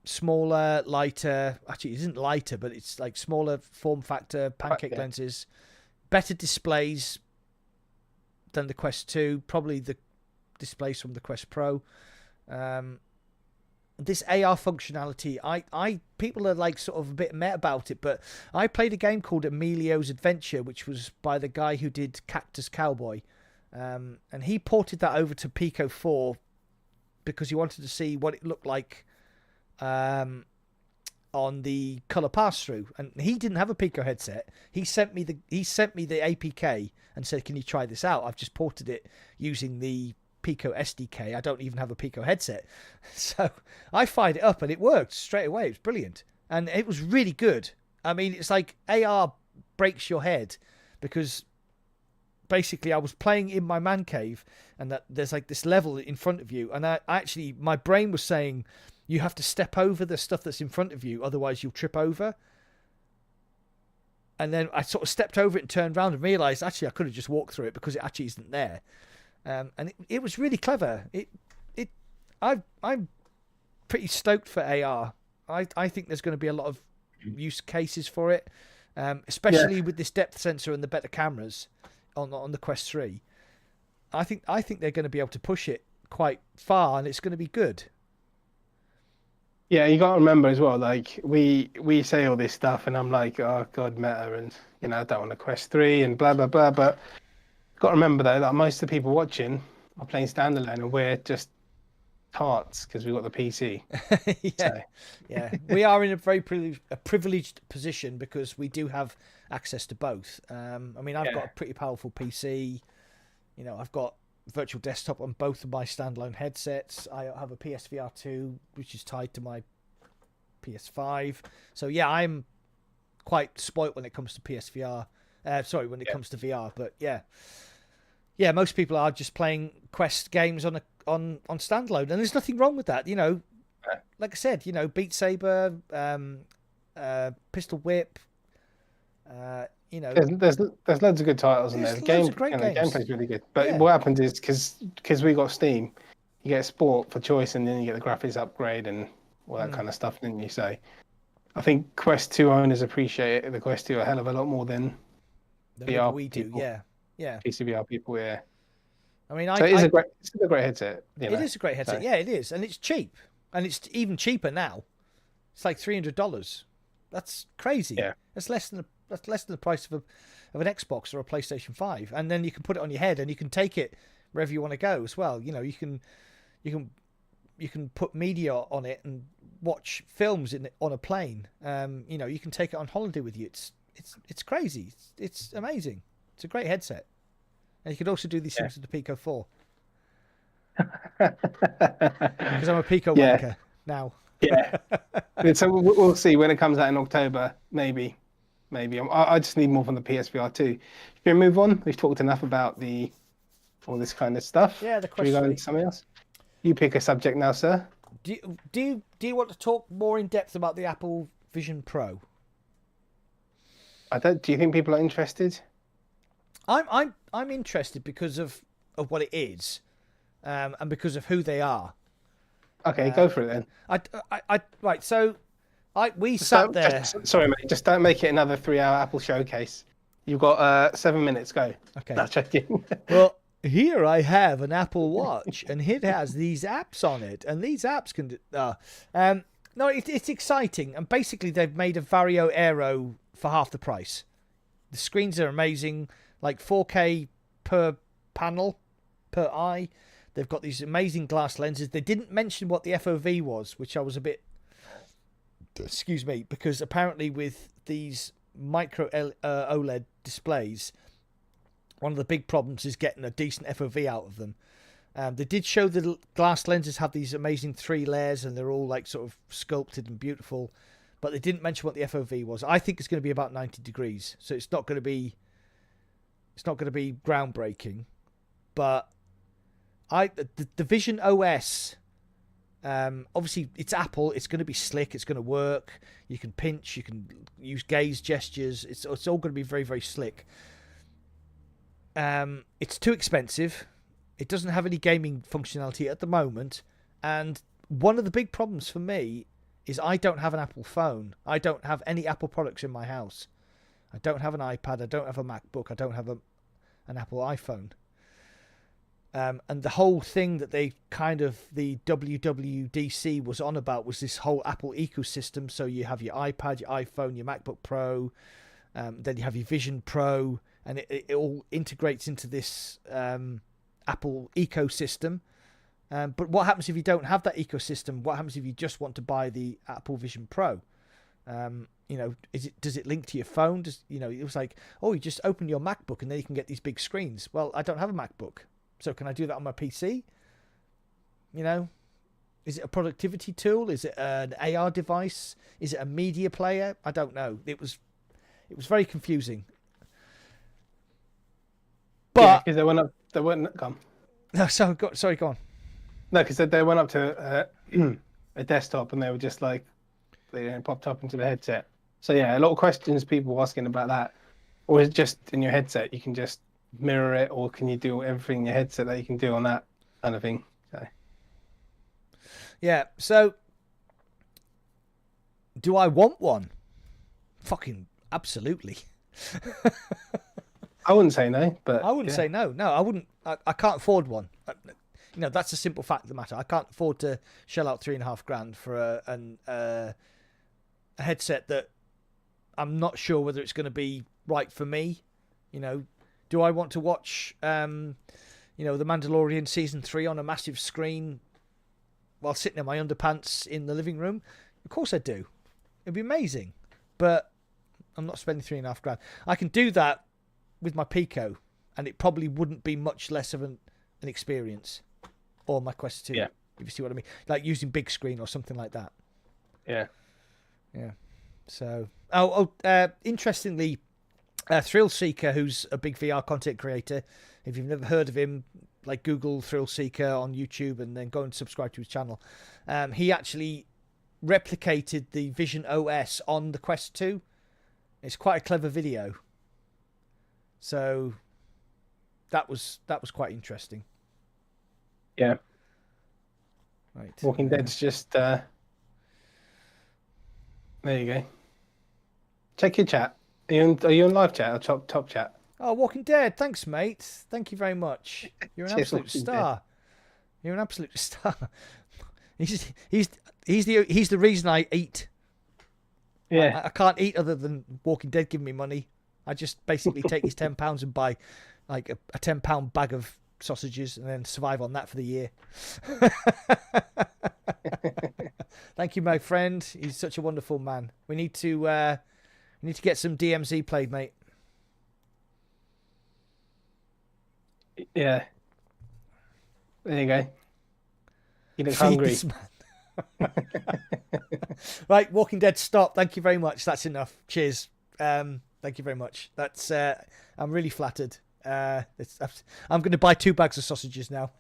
Smaller, lighter. Actually, it isn't lighter, but it's like smaller form factor, pancake lenses, better displays than the Quest 2. Probably the displays from the Quest Pro. This AR functionality, people are like sort of a bit meh about it, but I played a game called Emilio's Adventure, which was by the guy who did Cactus Cowboy, and he ported that over to Pico 4 because he wanted to see what it looked like on the color pass through, and he didn't have a Pico headset. He sent me the APK and said, "Can you try this out? I've just ported it using the Pico SDK. I don't even have a Pico headset." So I fired it up and it worked straight away. It was brilliant. And it was really good. I mean, it's like AR breaks your head because basically I was playing in my man cave and that there's like this level in front of you. And my brain was saying, you have to step over the stuff that's in front of you. Otherwise you'll trip over. And then I sort of stepped over it and turned around and realized actually I could have just walked through it because it actually isn't there. And it was really clever. I'm pretty stoked for AR. I think there's going to be a lot of use cases for it, especially with this depth sensor and the better cameras on the Quest 3. I think they're going to be able to push it quite far, and it's going to be good. Yeah, you got to remember as well. Like we say all this stuff, and I'm like, oh God, Meta, and I don't want a Quest 3 and blah blah blah, but. Got to remember though that most of the people watching are playing standalone, and we're just tarts because we've got the PC. Yeah, So. yeah. We are in a very privileged position because we do have access to both. I mean, I've got a pretty powerful PC. You know, I've got virtual desktop on both of my standalone headsets. I have a PSVR 2, which is tied to my PS5. So yeah, I'm quite spoilt when it comes to PSVR. When it comes to VR. But yeah, most people are just playing Quest games on standalone, and there's nothing wrong with that. You know, like I said, you know, Beat Saber, Pistol Whip. You know, there's loads of good titles in there. The gameplay's really good. But what happens is because we got Steam, you get Sport for choice, and then you get the graphics upgrade and all that kind of stuff. Didn't you say? I think Quest 2 owners appreciate the Quest 2 a hell of a lot more than VR we people. do. Yeah. PCVR people, yeah. I mean, it's a great headset. You know? It is a great headset. So. Yeah, it is, and it's cheap, and it's even cheaper now. It's like $300. That's crazy. Yeah, that's less than the price of an Xbox or a PlayStation 5, and then you can put it on your head and you can take it wherever you want to go as well. You know, you can put media on it and watch films on a plane. You know, you can take it on holiday with you. It's crazy. It's amazing. It's a great headset, and you can also do these things with the Pico 4. Because I'm a Pico wanker now. Yeah. So we'll see when it comes out in October. Maybe. I just need more from the PSVR 2. Should we move on? We've talked enough about all this kind of stuff. Yeah, the question. Should we go into something else? You pick a subject now, sir. Do you want to talk more in depth about the Apple Vision Pro? Do you think people are interested? I'm interested because of what it is, and because of who they are. Okay, go for it then. Right. So, we sat there. Sorry, mate. Just don't make it another 3-hour Apple showcase. You've got 7 minutes. Go. Okay. Not checking. Well, here I have an Apple Watch, and it has these apps on it, and these apps can. No, it's exciting, and basically they've made a Vario Aero for half the price. The screens are amazing, like 4K per panel, per eye. They've got these amazing glass lenses. They didn't mention what the FOV was, which I was a bit... Excuse me, because apparently with these micro OLED displays, one of the big problems is getting a decent FOV out of them. They did show the glass lenses have these amazing 3 layers, and they're all like sort of sculpted and beautiful, but they didn't mention what the FOV was. I think it's going to be about 90 degrees, so it's not going to be groundbreaking, but the Vision OS, obviously it's Apple, it's going to be slick, it's going to work. You can pinch, you can use gaze gestures. It's all going to be very, very slick. It's too expensive. It doesn't have any gaming functionality at the moment, and one of the big problems for me is I don't have an Apple phone. I don't have any Apple products in my house. I don't have an iPad. I don't have a MacBook. I don't have an Apple iPhone. And the whole thing that the WWDC was on about was this whole Apple ecosystem. So you have your iPad, your iPhone, your MacBook Pro, then you have your Vision Pro, and it all integrates into this Apple ecosystem. But what happens if you don't have that ecosystem? What happens if you just want to buy the Apple Vision Pro? Does it link to your phone? It was like, oh, you just open your MacBook and then you can get these big screens. Well, I don't have a MacBook, so can I do that on my PC? Is it a productivity tool? Is it an AR device? Is it a media player? I don't know. It was very confusing. But because they weren't gone. No, sorry, go on. No, because they went up to a desktop and they were just like, they popped up into the headset. So yeah, a lot of questions people were asking about that. Or is it just in your headset? You can just mirror it, or can you do everything in your headset that you can do on that kind of thing? So. Yeah. So, do I want one? Fucking absolutely. I wouldn't say no, but I wouldn't say no. No, I wouldn't. I can't afford one. That's a simple fact of the matter. I can't afford to shell out $3,500 for a headset that I'm not sure whether it's going to be right for me. Do I want to watch, The Mandalorian season 3 on a massive screen? while sitting in my underpants in the living room? Of course I do. It'd be amazing. But I'm not spending $3,500. I can do that with my Pico, and it probably wouldn't be much less of an experience. Or my Quest 2, if you see what I mean. Like using big screen or something like that. Yeah. Yeah. So, interestingly, Thrill Seeker, who's a big VR content creator, if you've never heard of him, like Google Thrill Seeker on YouTube and then go and subscribe to his channel. He actually replicated the Vision OS on the Quest 2. It's quite a clever video. So that was quite interesting. Yeah. Right. Walking Dead's just there you go. Check your chat. Are you on live chat or top chat? Oh, Walking Dead. Thanks, mate. Thank you very much. You're an absolute star. You're an absolute star. He's the reason I eat. Yeah. I can't eat other than Walking Dead giving me money. I just basically take his £10 and buy like a £10 bag of sausages and then survive on that for the year. Thank you, my friend. He's such a wonderful man. We need to get some DMZ played, mate. Yeah. There you go. You look hungry. Right, Walking Dead, stop. Thank you very much. That's enough. Cheers. Thank you very much. That's I'm really flattered. I'm going to buy 2 bags of sausages now.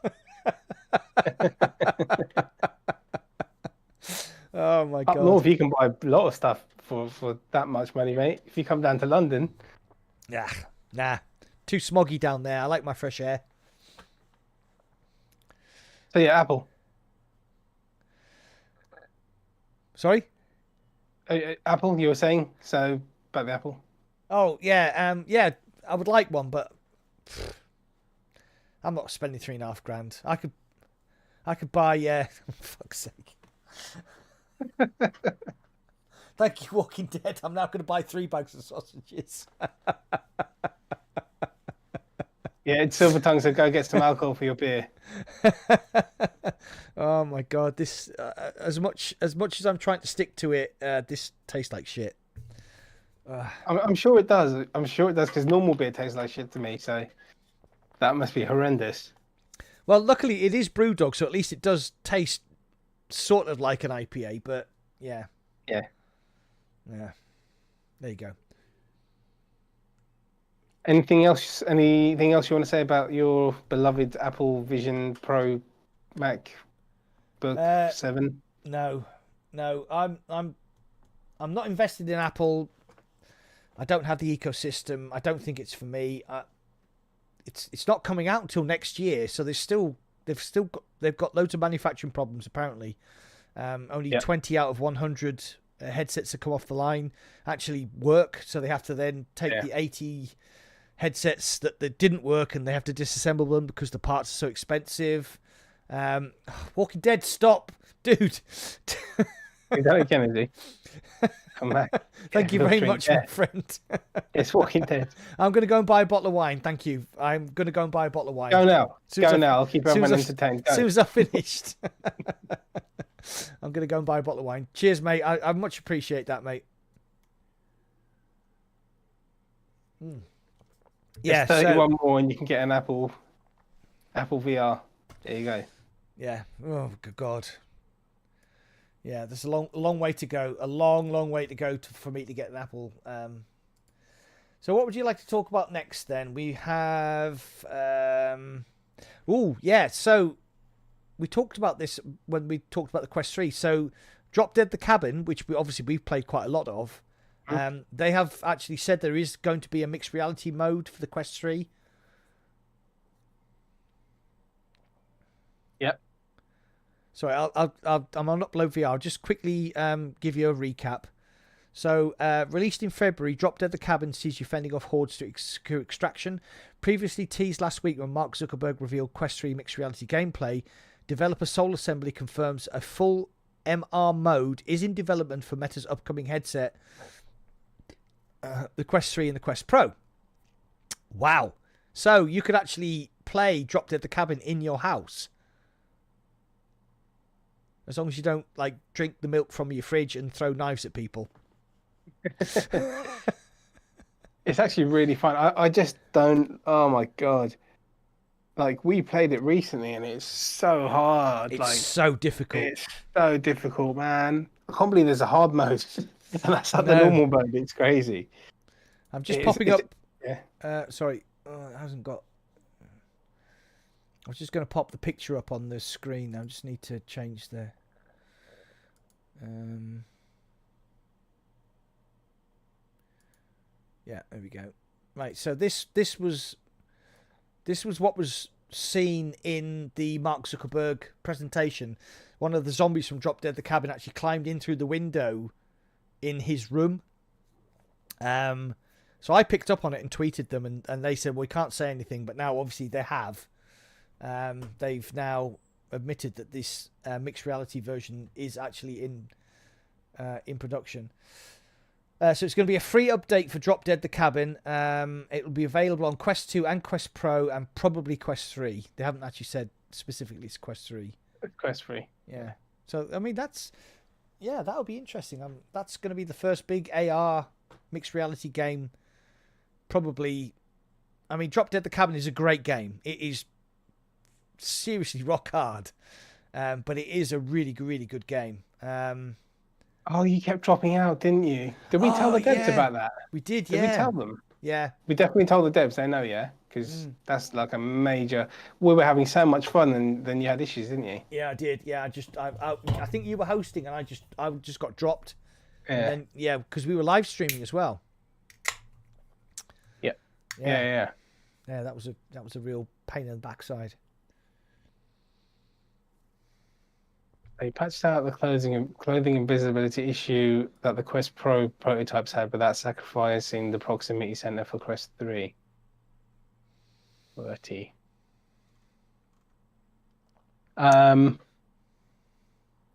Oh my god. Up north you can buy a lot of stuff for that much money, mate. If you come down to London. Nah. Too smoggy down there. I like my fresh air. So yeah, Apple. Sorry? Apple, you were saying so about the Apple. Oh yeah, I would like one, but I'm not spending $3,500. I could buy fuck's sake. Thank you, Walking Dead. I'm now going to buy 3 bags of sausages. Yeah, it's Silver Tongue, so go get some alcohol for your beer. Oh my god, this as much as I'm trying to stick to it, this tastes like shit. I'm sure it does. I'm sure it does because normal beer tastes like shit to me. So that must be horrendous. Well, luckily it is BrewDog, so at least it does taste sort of like an IPA. But yeah. There you go. Anything else you want to say about your beloved Apple Vision Pro MacBook 7? No. I'm not invested in Apple. I don't have the ecosystem. I don't think it's for me. It's not coming out until next year, so they've got loads of manufacturing problems apparently. Only 20 out of 100 headsets that come off the line actually work, so they have to then take the 80 headsets that didn't work and they have to disassemble them because the parts are so expensive. Walking Dead, stop, dude. Is that again, is he? Come back. Thank you very much, my friend. It's Walking Dead. I'm going to go and buy a bottle of wine. Thank you. I'm going to go and buy a bottle of wine. Go now. I'll keep everyone entertained. As soon as I've finished. I'm going to go and buy a bottle of wine. Cheers, mate. I much appreciate that, mate. Yeah, 31 more and you can get an Apple VR. There you go. Yeah. Oh, good God. Yeah, there's a long way to go. A long way to go for me to get an Apple. So what would you like to talk about next then? We have... So we talked about this when we talked about the Quest 3. So Drop Dead the Cabin, which we've played quite a lot of, they have actually said there is going to be a mixed reality mode for the Quest 3. Yep. Sorry, I'm on Upload VR. I'll just quickly give you a recap. So, released in February, Drop Dead the Cabin sees you fending off hordes to secure extraction. Previously teased last week when Mark Zuckerberg revealed Quest 3 mixed reality gameplay, developer Soul Assembly confirms a full MR mode is in development for Meta's upcoming headset, the Quest 3 and the Quest Pro. Wow. So, you could actually play Drop Dead the Cabin in your house. as long as you don't like drink the milk from your fridge and throw knives at people. It's actually really fun. I just don't. Oh my god! Like we played it recently, and it's so hard. It's Like so difficult. it's so difficult, man. I can't believe there's a hard mode, and that's not the No. normal mode. It's crazy. I'm just popping up. Yeah. Sorry, it hasn't got. I was just going to pop the picture up on the screen. I just need to change the. Yeah, there we go. Right, so this was what was seen in the Mark Zuckerberg presentation. One of the zombies from Drop Dead the Cabin actually climbed in through the window in his room. So I picked up on it and tweeted them, and they said, well, we can't say anything, but now obviously they have. They've now admitted that this mixed reality version is actually in production. So it's going to be a free update for Drop Dead the Cabin. It will be available on Quest 2 and Quest Pro and probably Quest 3. They haven't actually said specifically it's Quest 3. Quest 3. Yeah. So, I mean, that'll be interesting. That's going to be the first big AR mixed reality game. Probably, I mean, Drop Dead the Cabin is a great game. It is seriously rock hard. But it is a really, really good game. Oh, you kept dropping out, didn't you? Did we tell the devs about that? We did, Did we tell them? Yeah. We definitely told the devs. They know, yeah? Because that's like a major... We were having so much fun, and then you had issues, didn't you? Yeah, I did. Yeah, I think you were hosting, and I just got dropped. Yeah. And then, because we were live streaming as well. Yeah. Yeah, that was a real pain in the backside. They patched out the clothing invisibility issue that the Quest Pro prototypes had without sacrificing the proximity center for Quest 3. 30.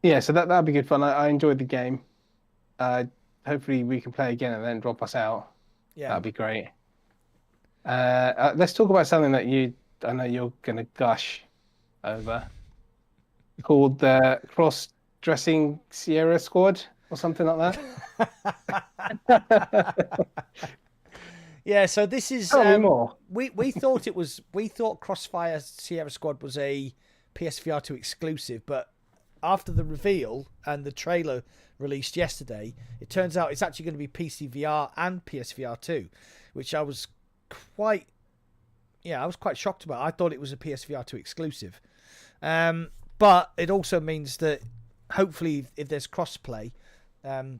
Yeah, so that'd be good fun. I enjoyed the game. Hopefully we can play again and then drop us out. Yeah, that'd be great. Let's talk about something that I know you're gonna gush over. Called the Cross-Dressing Sierra Squad or something like that. Yeah, so this is Tell me more. we thought Crossfire Sierra Squad was a PSVR 2 exclusive, but after the reveal and the trailer released yesterday, it turns out it's actually going to be PC VR and PSVR 2, which I was quite shocked about. I thought it was a PSVR 2 exclusive. But it also means that hopefully if there's crossplay, then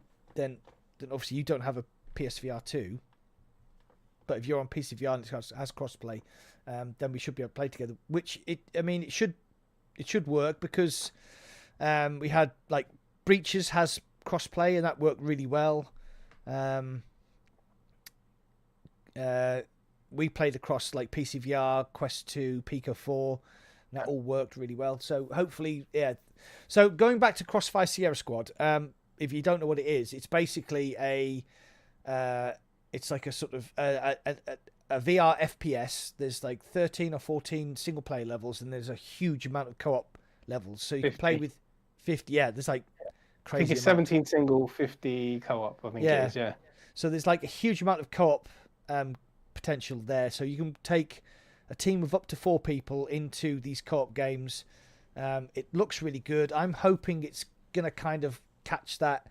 obviously you don't have a PSVR 2. But if you're on PCVR and it has crossplay, then we should be able to play together. Which it should work because we had like Breaches has crossplay and that worked really well. We played across like PCVR, Quest 2, Pico 4. That all worked really well. So hopefully, yeah. So going back to Crossfire Sierra Squad, if you don't know what it is, it's basically it's like a sort of a VR FPS. There's like 13 or 14 single player levels, and there's a huge amount of co-op levels. So you 50. can play with 50. Yeah, there's like crazy. I think it's 17 single, 50 co-op. I think it is. Yeah. So there's like a huge amount of co-op potential there. So you can take a team of up to 4 people into these co-op games. It looks really good. I'm hoping it's going to kind of catch that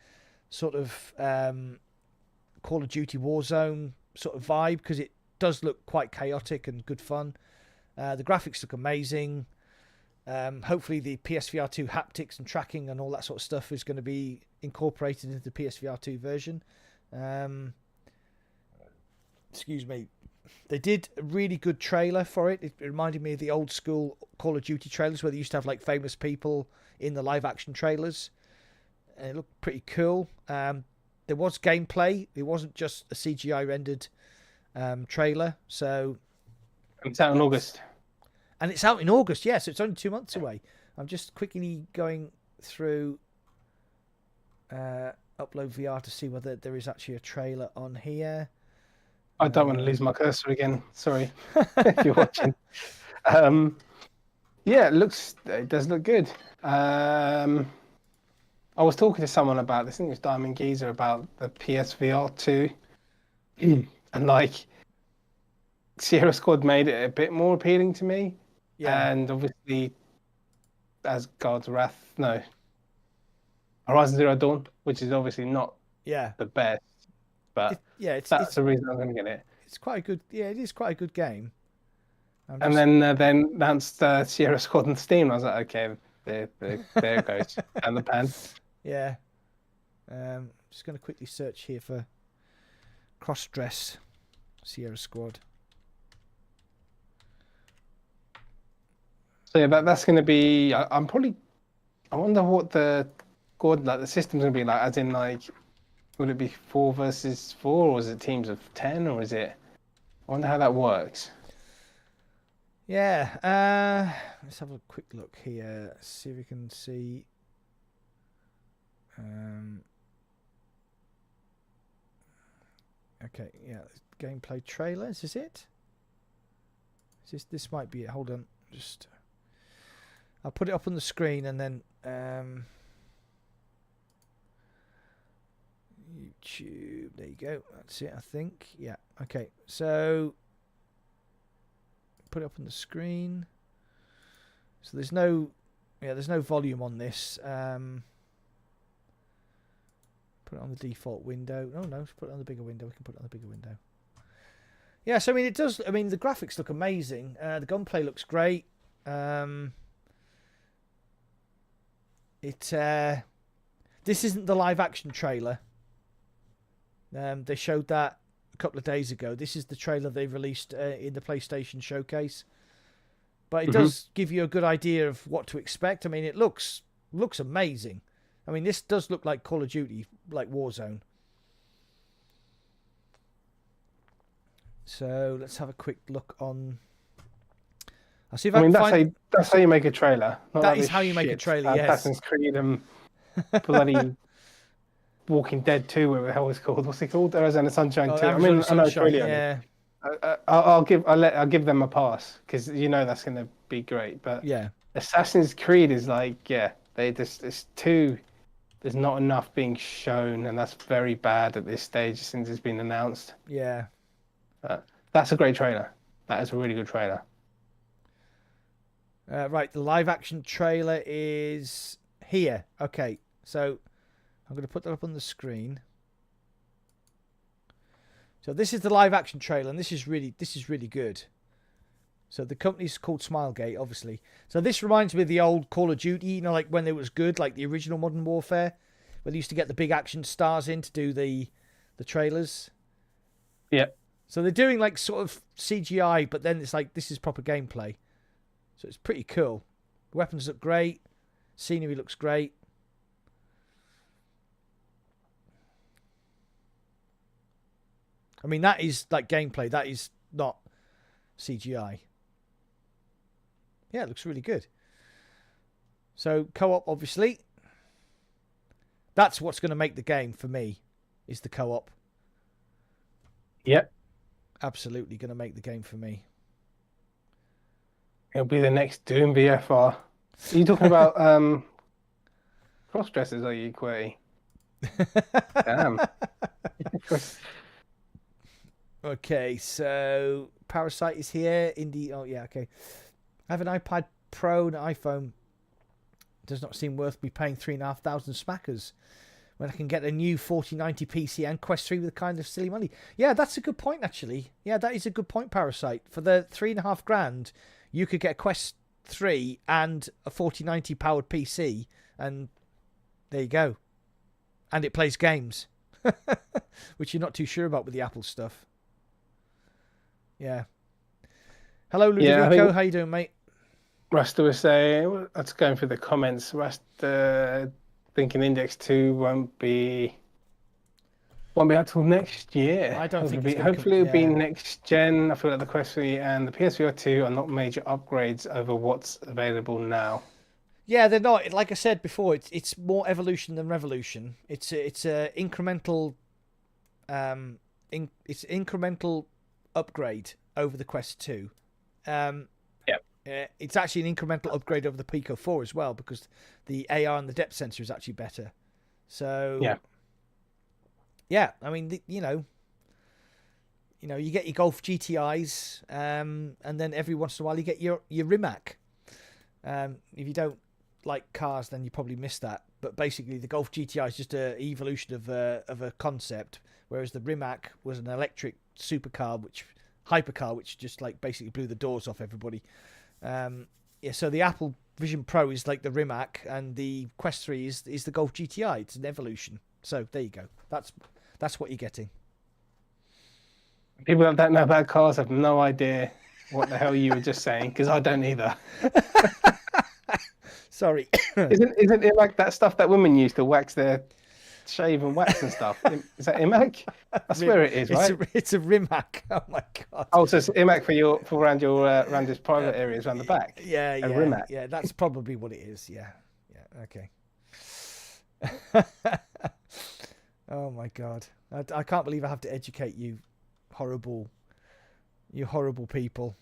sort of Call of Duty Warzone sort of vibe, because it does look quite chaotic and good fun. The graphics look amazing. Hopefully the PSVR 2 haptics and tracking and all that sort of stuff is going to be incorporated into the PSVR 2 version. Excuse me. They did a really good trailer for it. It reminded me of the old school Call of Duty trailers where they used to have like famous people in the live action trailers. And it looked pretty cool. There was gameplay. It wasn't just a CGI rendered trailer. So it's out in August. And it's out in August, yeah, so it's only 2 months away. I'm just quickly going through Upload VR to see whether there is actually a trailer on here. I don't want to lose my cursor again. Sorry, if you're watching. Yeah, it does look good. I was talking to someone about this. I think it was Diamond Geezer about the PSVR 2, and like Sierra Squad made it a bit more appealing to me. Yeah. And obviously, as God's Wrath, no, Horizon Zero Dawn, which is obviously not Yeah. the best, but that's the reason I'm going to get it. It's quite a good. Yeah, it is quite a good game. And then announced Sierra Squad on Steam. I was like, okay, there it goes, and the pan. Yeah. Just going to quickly search here for cross-dress Sierra Squad. So yeah, that's going to be. I'm probably. I wonder what the squad like the system's going to be like. As in, like, would it be 4 versus 4, or is it teams of 10, or is it? I wonder how that works. Yeah. Let's have a quick look here. See if we can see. Okay. Yeah. Gameplay trailers. Is it? This might be it. Hold on. Just. I'll put it up on the screen and then YouTube. There you go. That's it, I think. Yeah. Okay. So put it up on the screen. So there's no volume on this. Put it on the default window. Oh no, put it on the bigger window. We can put it on the bigger window. Yeah, so I mean it does. I mean the graphics look amazing. The gunplay looks great. This isn't the live action trailer. They showed that a couple of days ago. This is the trailer they released in the PlayStation showcase. But it does give you a good idea of what to expect. I mean, it looks amazing. I mean, this does look like Call of Duty, like Warzone. So let's have a quick look on. I'll see if I can find. That's how you make a trailer. That is how you make a trailer. Yes. Assassin's Creed and bloody Walking Dead 2, whatever the hell it's called. What's it called? Arizona Sunshine 2. I mean, I know it's really yeah. I'll give them a pass because that's going to be great. But yeah, Assassin's Creed is like it's too. There's not enough being shown, and that's very bad at this stage since it's been announced. Yeah. That's a great trailer. That is a really good trailer. Right, the live action trailer is here. Okay, so I'm going to put that up on the screen. So this is the live action trailer, and this is really good. So the company's called Smilegate, obviously. So this reminds me of the old Call of Duty, like when it was good, like the original Modern Warfare, where they used to get the big action stars in to do the trailers. Yeah. So they're doing like sort of CGI, but then it's like this is proper gameplay. So it's pretty cool. The weapons look great. Scenery looks great. I mean, that is like gameplay. That is not CGI. Yeah, it looks really good. So co-op, obviously. That's what's going to make the game for me, is the co-op. Yep. Absolutely going to make the game for me. It'll be the next Doom VFR. Are you talking about cross-dressers, are you, QWERTY? Damn. Okay, so Parasite is here. Oh, yeah, okay. I have an iPad Pro and an iPhone. Does not seem worth me paying 3,500 smackers when I can get a new 4090 PC and Quest 3 with kind of silly money. Yeah, that's a good point, actually. Yeah, that is a good point, Parasite. For the 3,500 grand, you could get a Quest 3 and a 4090 powered PC, and there you go. And it plays games, which you're not too sure about with the Apple stuff. Yeah. Hello, Ludovico. How you doing, mate? Rasta was saying, let's go through the comments. Rasta thinking Index 2 won't be out till next year. I don't think hopefully it'll be next gen. I feel like the Quest 3 and the PSVR 2 are not major upgrades over what's available now. Yeah, they're not. Like I said before, it's more evolution than revolution. It's a incremental it's incremental upgrade over the Quest 2. It's actually an incremental upgrade over the Pico 4 as well, because the AR and the depth sensor is actually better. So yeah, I mean, you know, you get your Golf GTIs, and then every once in a while you get your Rimac. If you don't like cars, then you probably missed that. But basically, the Golf GTI is just an evolution of a concept, whereas the Rimac was an electric hypercar, which just like basically blew the doors off everybody. Yeah, so the Apple Vision Pro is like the Rimac, and the Quest 3 is the Golf GTI. It's an evolution. So there you go. That's what you're getting. People that don't know about cars have no idea what the hell you were just saying, because I don't either. Sorry. Isn't it like that stuff that women use to wax their shave and wax and stuff? Is that IMAC? I swear it is, right? It's a Rimac. Oh my god. Oh, so it's IMAC for around his private areas around the back. Yeah, a Rimac. Yeah, that's probably what it is. Yeah, okay. Oh my god, I can't believe I have to educate you, horrible people.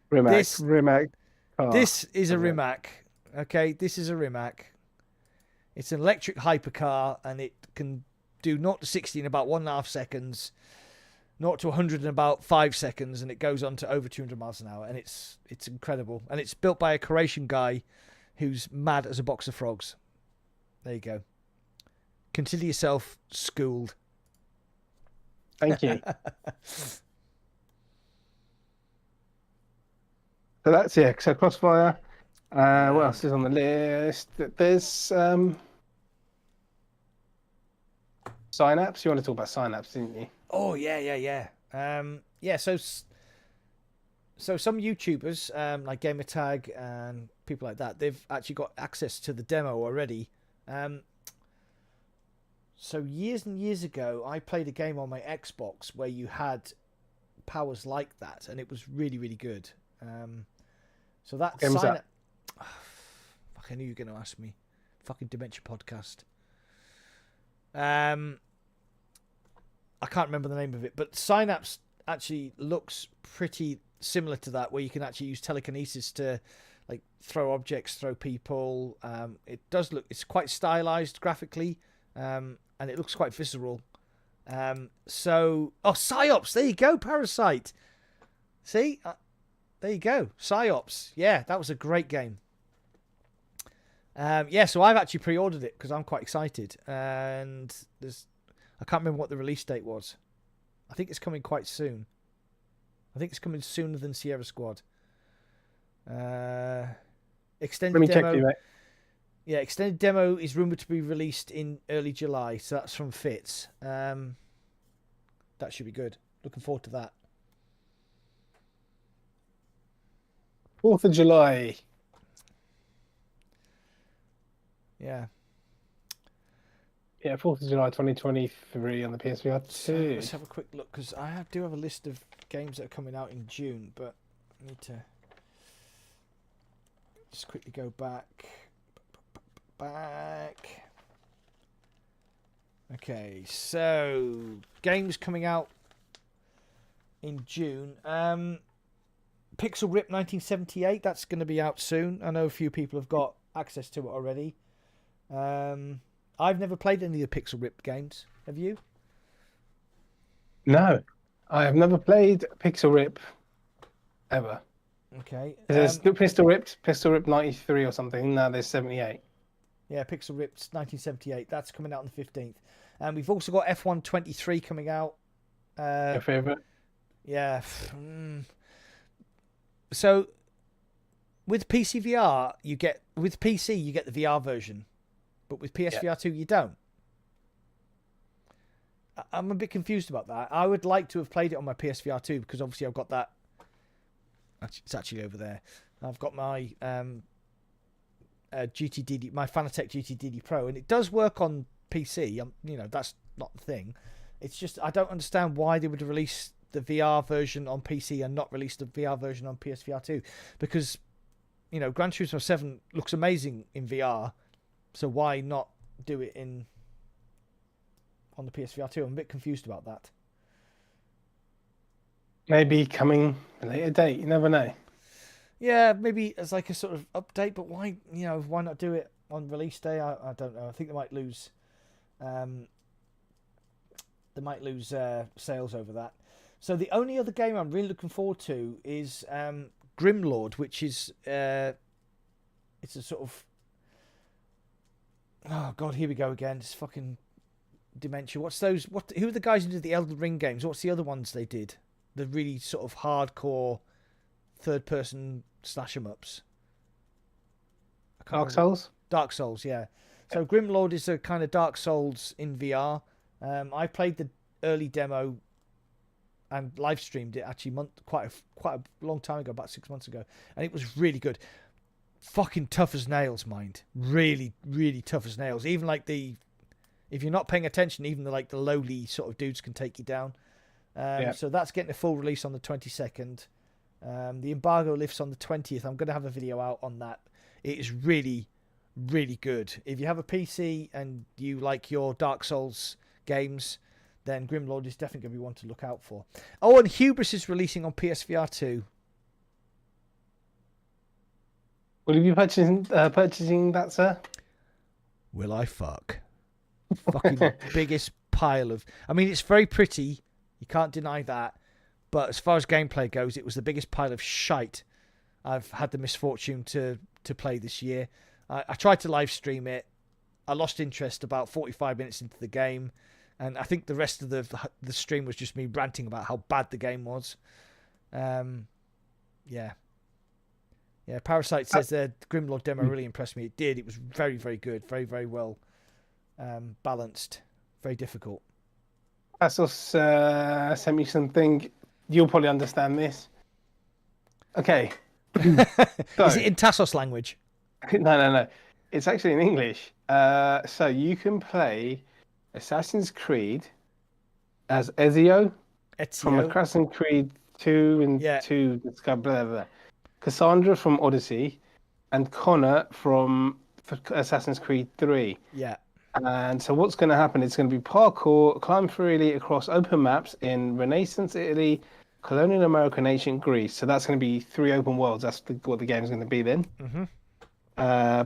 Rimac. Oh, this is a Rimac. Okay, this is a Rimac. It's an electric hypercar, and it can do 0 to 60 in about 1.5 seconds, 0 to 100 in about 5 seconds, and it goes on to over 200 miles an hour, and it's incredible. And it's built by a Croatian guy who's mad as a box of frogs. There you go. Consider yourself schooled. Thank you. So that's so Crossfire. What else is on the list? There's Synapse. You want to talk about Synapse, didn't you? Oh yeah. Yeah. So some YouTubers like Gamertag and people like that, they've actually got access to the demo already. So years and years ago, I played a game on my Xbox where you had powers like that, and it was really, really good. So that Synapse. Oh, fuck, I knew you were going to ask me. Fucking Dementia Podcast. I can't remember the name of it, but Synapse actually looks pretty similar to that, where you can actually use telekinesis to like throw objects, throw people. It does look, it's quite stylized graphically, and it looks quite visceral. Psyops, there you go, Parasite. See, there you go, Psyops. Yeah, that was a great game. So I've actually pre-ordered it because I'm quite excited, and I can't remember what the release date was. I think it's coming quite soon. I think it's coming sooner than Sierra Squad. Extended Let me demo. check for you, mate. Yeah, extended demo is rumored to be released in early July, so that's from Fitz. That should be good. Looking forward to that. 4th of July. Yeah. Yeah, 4th of July 2023 on the PSVR 2. Let's have a quick look, because I do have a list of games that are coming out in June, but I need to just quickly go back. Okay, so games coming out in June. Pixel Rip 1978, that's going to be out soon. I know a few people have got access to it already. I've never played any of the Pixel Rip games. Have you? No, I have never played Pixel Rip ever. Okay. There's Pistol Rip 93 or something. Now there's 78. Yeah, Pixel Rip's 1978. That's coming out on the 15th. And we've also got F123 coming out. Your favourite? Yeah. So with PC VR, you get the VR version, but with PSVR 2 you don't. I'm a bit confused about that. I would like to have played it on my PSVR 2 because obviously I've got that. It's actually over there. I've got my GTDD, my Fanatec GTDD Pro, and it does work on PC. That's not the thing. It's just I don't understand why they would release the VR version on PC and not release the VR version on PSVR 2, because Gran Turismo 7 looks amazing in VR, so why not do it on the PSVR 2? I'm a bit confused about that. Maybe coming a later date. You never know. Yeah, maybe as like a sort of update, but why not do it on release day? I don't know. I think they might lose They might lose sales over that. So the only other game I'm really looking forward to is Grimlord, which is it's a sort of, oh god, here we go again. It's fucking dementia. What's those? Who are the guys who did the Elden Ring games? What's the other ones they did? The really sort of hardcore third-person slash 'em ups. Dark Souls. Dark Souls, yeah. So Grimlord is a kind of Dark Souls in VR. I played the early demo and live streamed it actually quite a long time ago, about 6 months ago, and it was really good. Fucking tough as nails, mind. Really, really tough as nails. Even like if you're not paying attention, even the lowly sort of dudes can take you down. So that's getting a full release on the 22nd. The embargo lifts on the 20th. I'm going to have a video out on that. It is really, really good. If you have a PC and you like your Dark Souls games, then Grimlord is definitely going to be one to look out for. Oh, and Hubris is releasing on PSVR 2. Will you be purchasing that, sir? Will I fuck? Fucking biggest pile of... I mean, it's very pretty. You can't deny that. But as far as gameplay goes, it was the biggest pile of shite I've had the misfortune to play this year. I tried to live stream it. I lost interest about 45 minutes into the game. And I think the rest of the stream was just me ranting about how bad the game was. Yeah. Yeah, Parasite says the Grimlord demo really impressed me. It did. It was very, very good. Very, very well balanced. Very difficult. Tassos sent me something. You'll probably understand this. Okay. So, is it in Tassos language? No. It's actually in English. So you can play Assassin's Creed as Ezio from Assassin's Creed 2 and 2, blah, blah, blah. Cassandra from Odyssey, and Connor from Assassin's Creed 3. Yeah. And so what's going to happen? It's going to be parkour, climb freely across open maps in Renaissance Italy, colonial America, and ancient Greece. So that's going to be 3 open worlds. That's what the game's going to be then. Mm-hmm.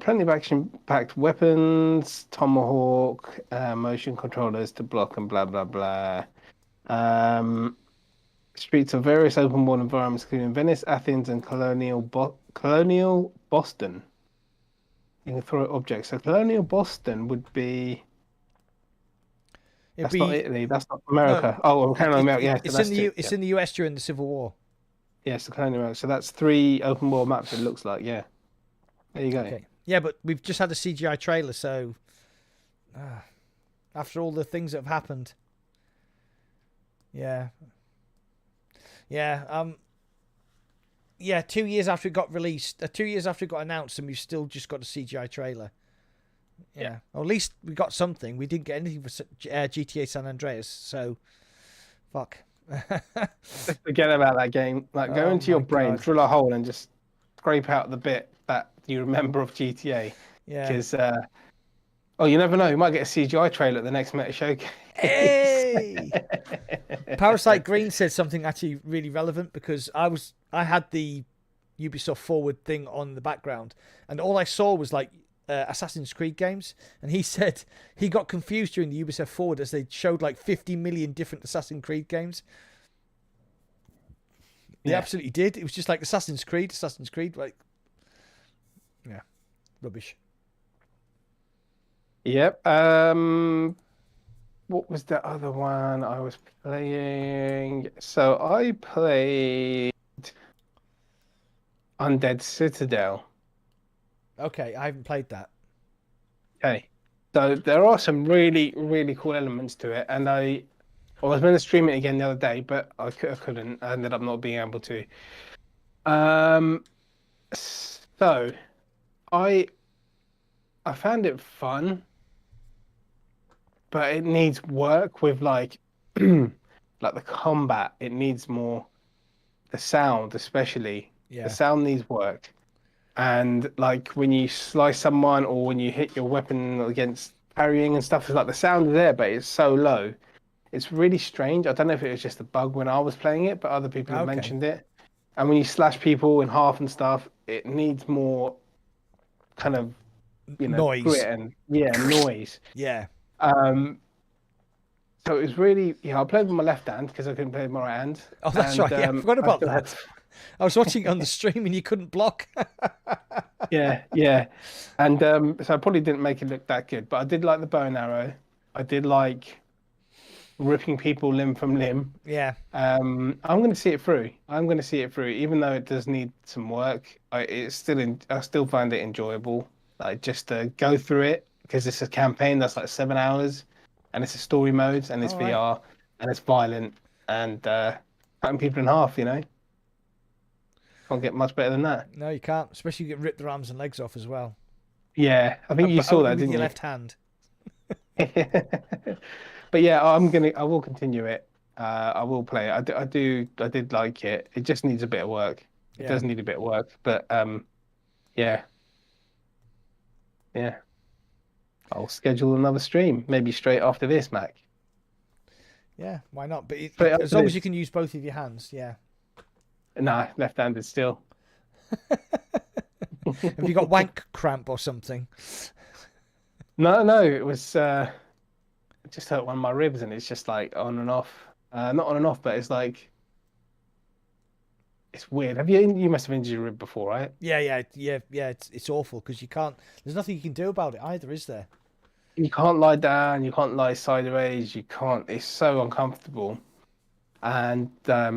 Plenty of action-packed weapons, tomahawk, motion controllers to block and blah, blah, blah. Streets of various open world environments, including Venice, Athens, and colonial Boston. You can throw objects. So colonial Boston would be... That's not Italy. That's not America. No, colonial America. Yeah, it's in the US during the Civil War. Yes, the colonial America. So that's 3 open world maps. It looks like. Yeah. There you go. Okay. Yeah, but we've just had a CGI trailer, so after all the things that have happened, yeah. 2 years after it got released, 2 years after it got announced, and we've still just got a CGI trailer. Yeah. Or at least we got something. We didn't get anything for GTA San Andreas, so fuck. Forget about that game. Go into your brain, drill a hole, and just scrape out the bit that you remember of GTA. Yeah. Because you never know. You might get a CGI trailer at the next Meta Showcase. Hey! Parasite Green said something actually really relevant, because I had the Ubisoft Forward thing on the background, and all I saw was Assassin's Creed games, and he said he got confused during the Ubisoft Forward as they showed 50 million different Assassin's Creed games. They absolutely did. It was just like Assassin's Creed, rubbish. Yep. What was the other one I was playing? So I played Undead Citadel. Okay, I haven't played that. Okay. So there are some really, really cool elements to it, and I was meant to stream it again the other day, but I couldn't. I ended up not being able to. So I found it fun, but it needs work with like the combat. It needs more, the sound especially. Yeah. The sound needs work. And when you slice someone or when you hit your weapon against parrying and stuff, it's the sound is there, but it's so low. It's really strange. I don't know if it was just a bug when I was playing it, but other people have mentioned it. And when you slash people in half and stuff, it needs more kind of, noise. Grit and noise. Yeah. Um, so it was really, I played with my left hand because I couldn't play with my right hand. Oh, that's And right. Yeah, I forgot I about still had that. I was watching it on the stream and you couldn't block. yeah. And so I probably didn't make it look that good, but I did like the bow and arrow. I did like ripping people limb from limb. Yeah. I'm going to see it through. I'm going to see it through, even though it does need some work. I still find it enjoyable. Like just to go through it because it's a campaign that's like 7 hours, and it's a story mode, and it's All right. VR, and it's violent, and cutting people in half. Can't get much better than that. No, you can't. Especially you get ripped their arms and legs off as well. Yeah, I think you But saw only that, with didn't your you? left hand. But yeah, I will continue it. I will play it. I did like it. It just needs a bit of work. It Yeah. does need a bit of work, but yeah, yeah. I'll schedule another stream, maybe straight after this, Mac. Yeah, why not? But Straight as after long as you this. can use both of your hands, yeah. Nah, left-handed still. Have you got wank cramp or something? No, it was it just hurt one of my ribs, and it's just like on and off. Not on and off, but it's like it's weird. You must have injured your rib before, right? Yeah. It's awful because you can't. There's nothing you can do about it either, is there? You can't lie down, you can't lie sideways, you can't. It's so uncomfortable. And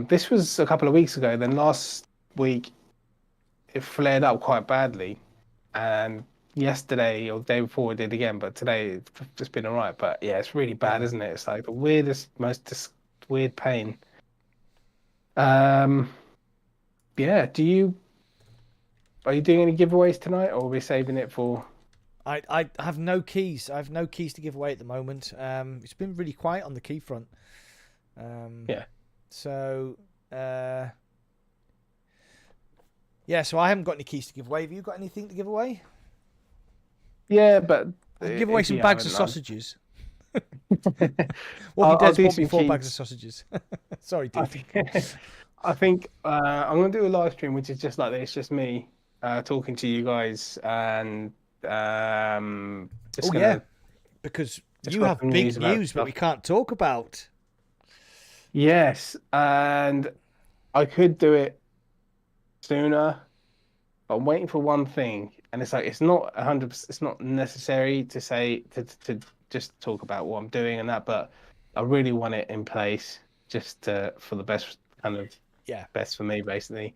this was a couple of weeks ago. Then last week it flared up quite badly, and yesterday or the day before it did again. But today it's just been all right. But yeah, it's really bad, Yeah. isn't it? It's like the weirdest, weird pain. Um, yeah. Are you doing any giveaways tonight, or are we saving it for? I have no keys. I have no keys to give away at the moment. It's been really quiet on the key front. Yeah. So, yeah. So I haven't got any keys to give away. Have you got anything to give away? Yeah, but I can give away if some you bags of haven't, sausages. I'll Walking Dead's do bought some me 4 bags keys. of sausages. Sorry, I dude. think, I think I'm gonna do a live stream, which is just like this, just me talking to you guys, and just Oh yeah, gonna because just you got have some big about news, but stuff. we can't talk about. Yes, and I could do it sooner, but I'm waiting for one thing, and it's like it's not 100%. It's not necessary to say to just talk about what I'm doing and that, but I really want it in place just for the best kind of Yeah. best for me, basically.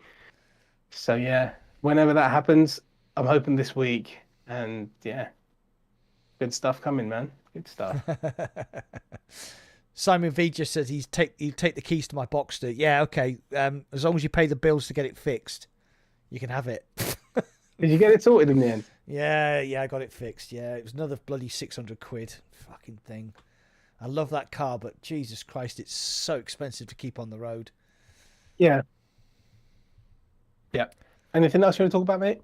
So yeah, whenever that happens, I'm hoping this week, and yeah, good stuff coming, man. Good stuff. Simon V just says he'd take the keys to my Boxster. Yeah, okay. As long as you pay the bills to get it fixed, you can have it. Did you get it sorted in the end? Yeah, I got it fixed. Yeah, it was another bloody 600 quid. Fucking thing. I love that car, but Jesus Christ, it's so expensive to keep on the road. Yeah. Yeah. Anything else you want to talk about, mate?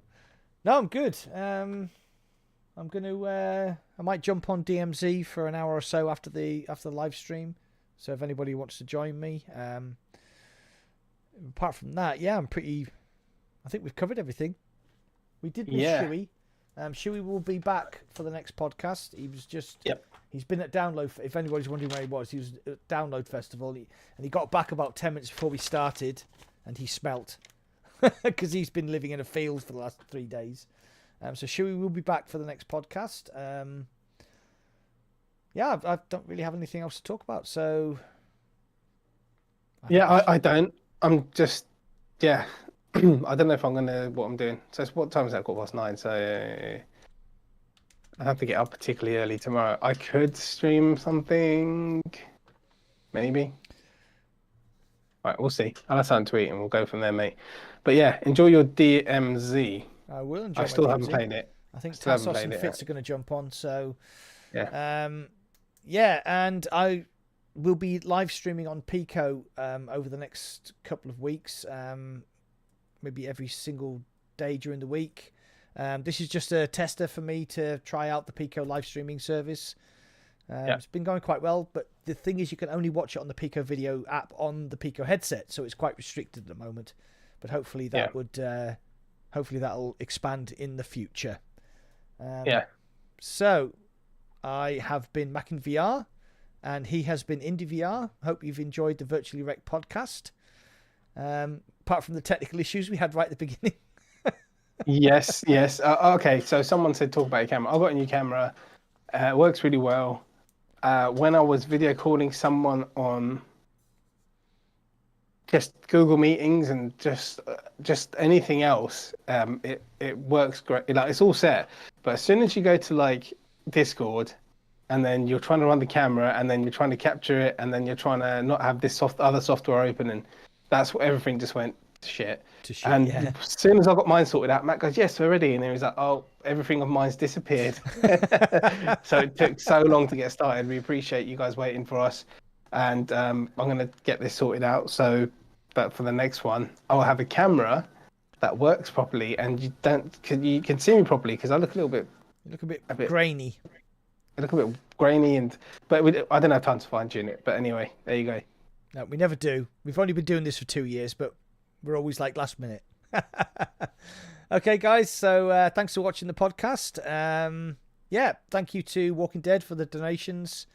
No, I'm good. I'm gonna. I might jump on DMZ for an hour or so after the live stream. So if anybody wants to join me, apart from that, yeah, I think we've covered everything. We did miss Shuey. Shuey will be back for the next podcast. He was just. Yep. He's been at Download. If anybody's wondering where he was at Download Festival, and he got back about 10 minutes before we started, and he smelt because he's been living in a field for the last 3 days. So Shuey will be back for the next podcast. Yeah, I don't really have anything else to talk about. So I don't. I'm just, yeah. I don't know if I'm gonna what I'm doing. So what time is that? 9:15. So I have to get up particularly early tomorrow. I could stream something, maybe. All right, we'll see. I'll have something to eat and we'll go from there, mate. But yeah, enjoy your DMZ. I will enjoy. I still my haven't DMZ. played it. I think Still haven't Tassos and played it Fitz yet. are going to jump on. So Yeah. yeah, and I will be live streaming on Pico over the next couple of weeks. Maybe every single day during the week. This is just a tester for me to try out the Pico live streaming service. It's been going quite well, but the thing is you can only watch it on the Pico video app on the Pico headset, so it's quite restricted at the moment. But hopefully that hopefully that'll expand in the future. So I have been Mac in VR, and he has been Indie VR. Hope you've enjoyed the Virtually Rek't podcast. Apart from the technical issues we had right at the beginning. Yes, yes. Okay, so someone said talk about your camera. I've got a new camera. It works really well. When I was video calling someone on just Google Meetings and just anything else, it works great. Like, it's all set, but as soon as you go to like Discord, and then you're trying to run the camera, and then you're trying to capture it, and then you're trying to not have this other software open, and that's what everything just went to shit. And yeah. as soon as I got mine sorted out, Matt goes, "Yes, we're ready," and he was like, "Oh, everything of mine's disappeared." So it took so long to get started. We appreciate you guys waiting for us, and I'm gonna get this sorted out. So, but for the next one, I'll have a camera that works properly, and you can see me properly, because I look a little bit. You look a bit grainy. I look a bit grainy, but I don't have time to fine tune it. But anyway, there you go. No, we never do. We've only been doing this for 2 years, but we're always like last minute. Okay, guys. So thanks for watching the podcast. Yeah, thank you to Walking Dead for the donations.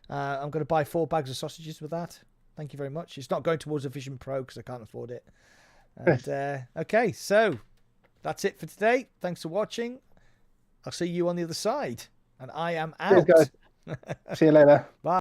I'm going to buy 4 bags of sausages with that. Thank you very much. It's not going towards a Vision Pro because I can't afford it. And, okay, so that's it for today. Thanks for watching. I'll see you on the other side. And I am out. Cheers, guys. See you later. Bye.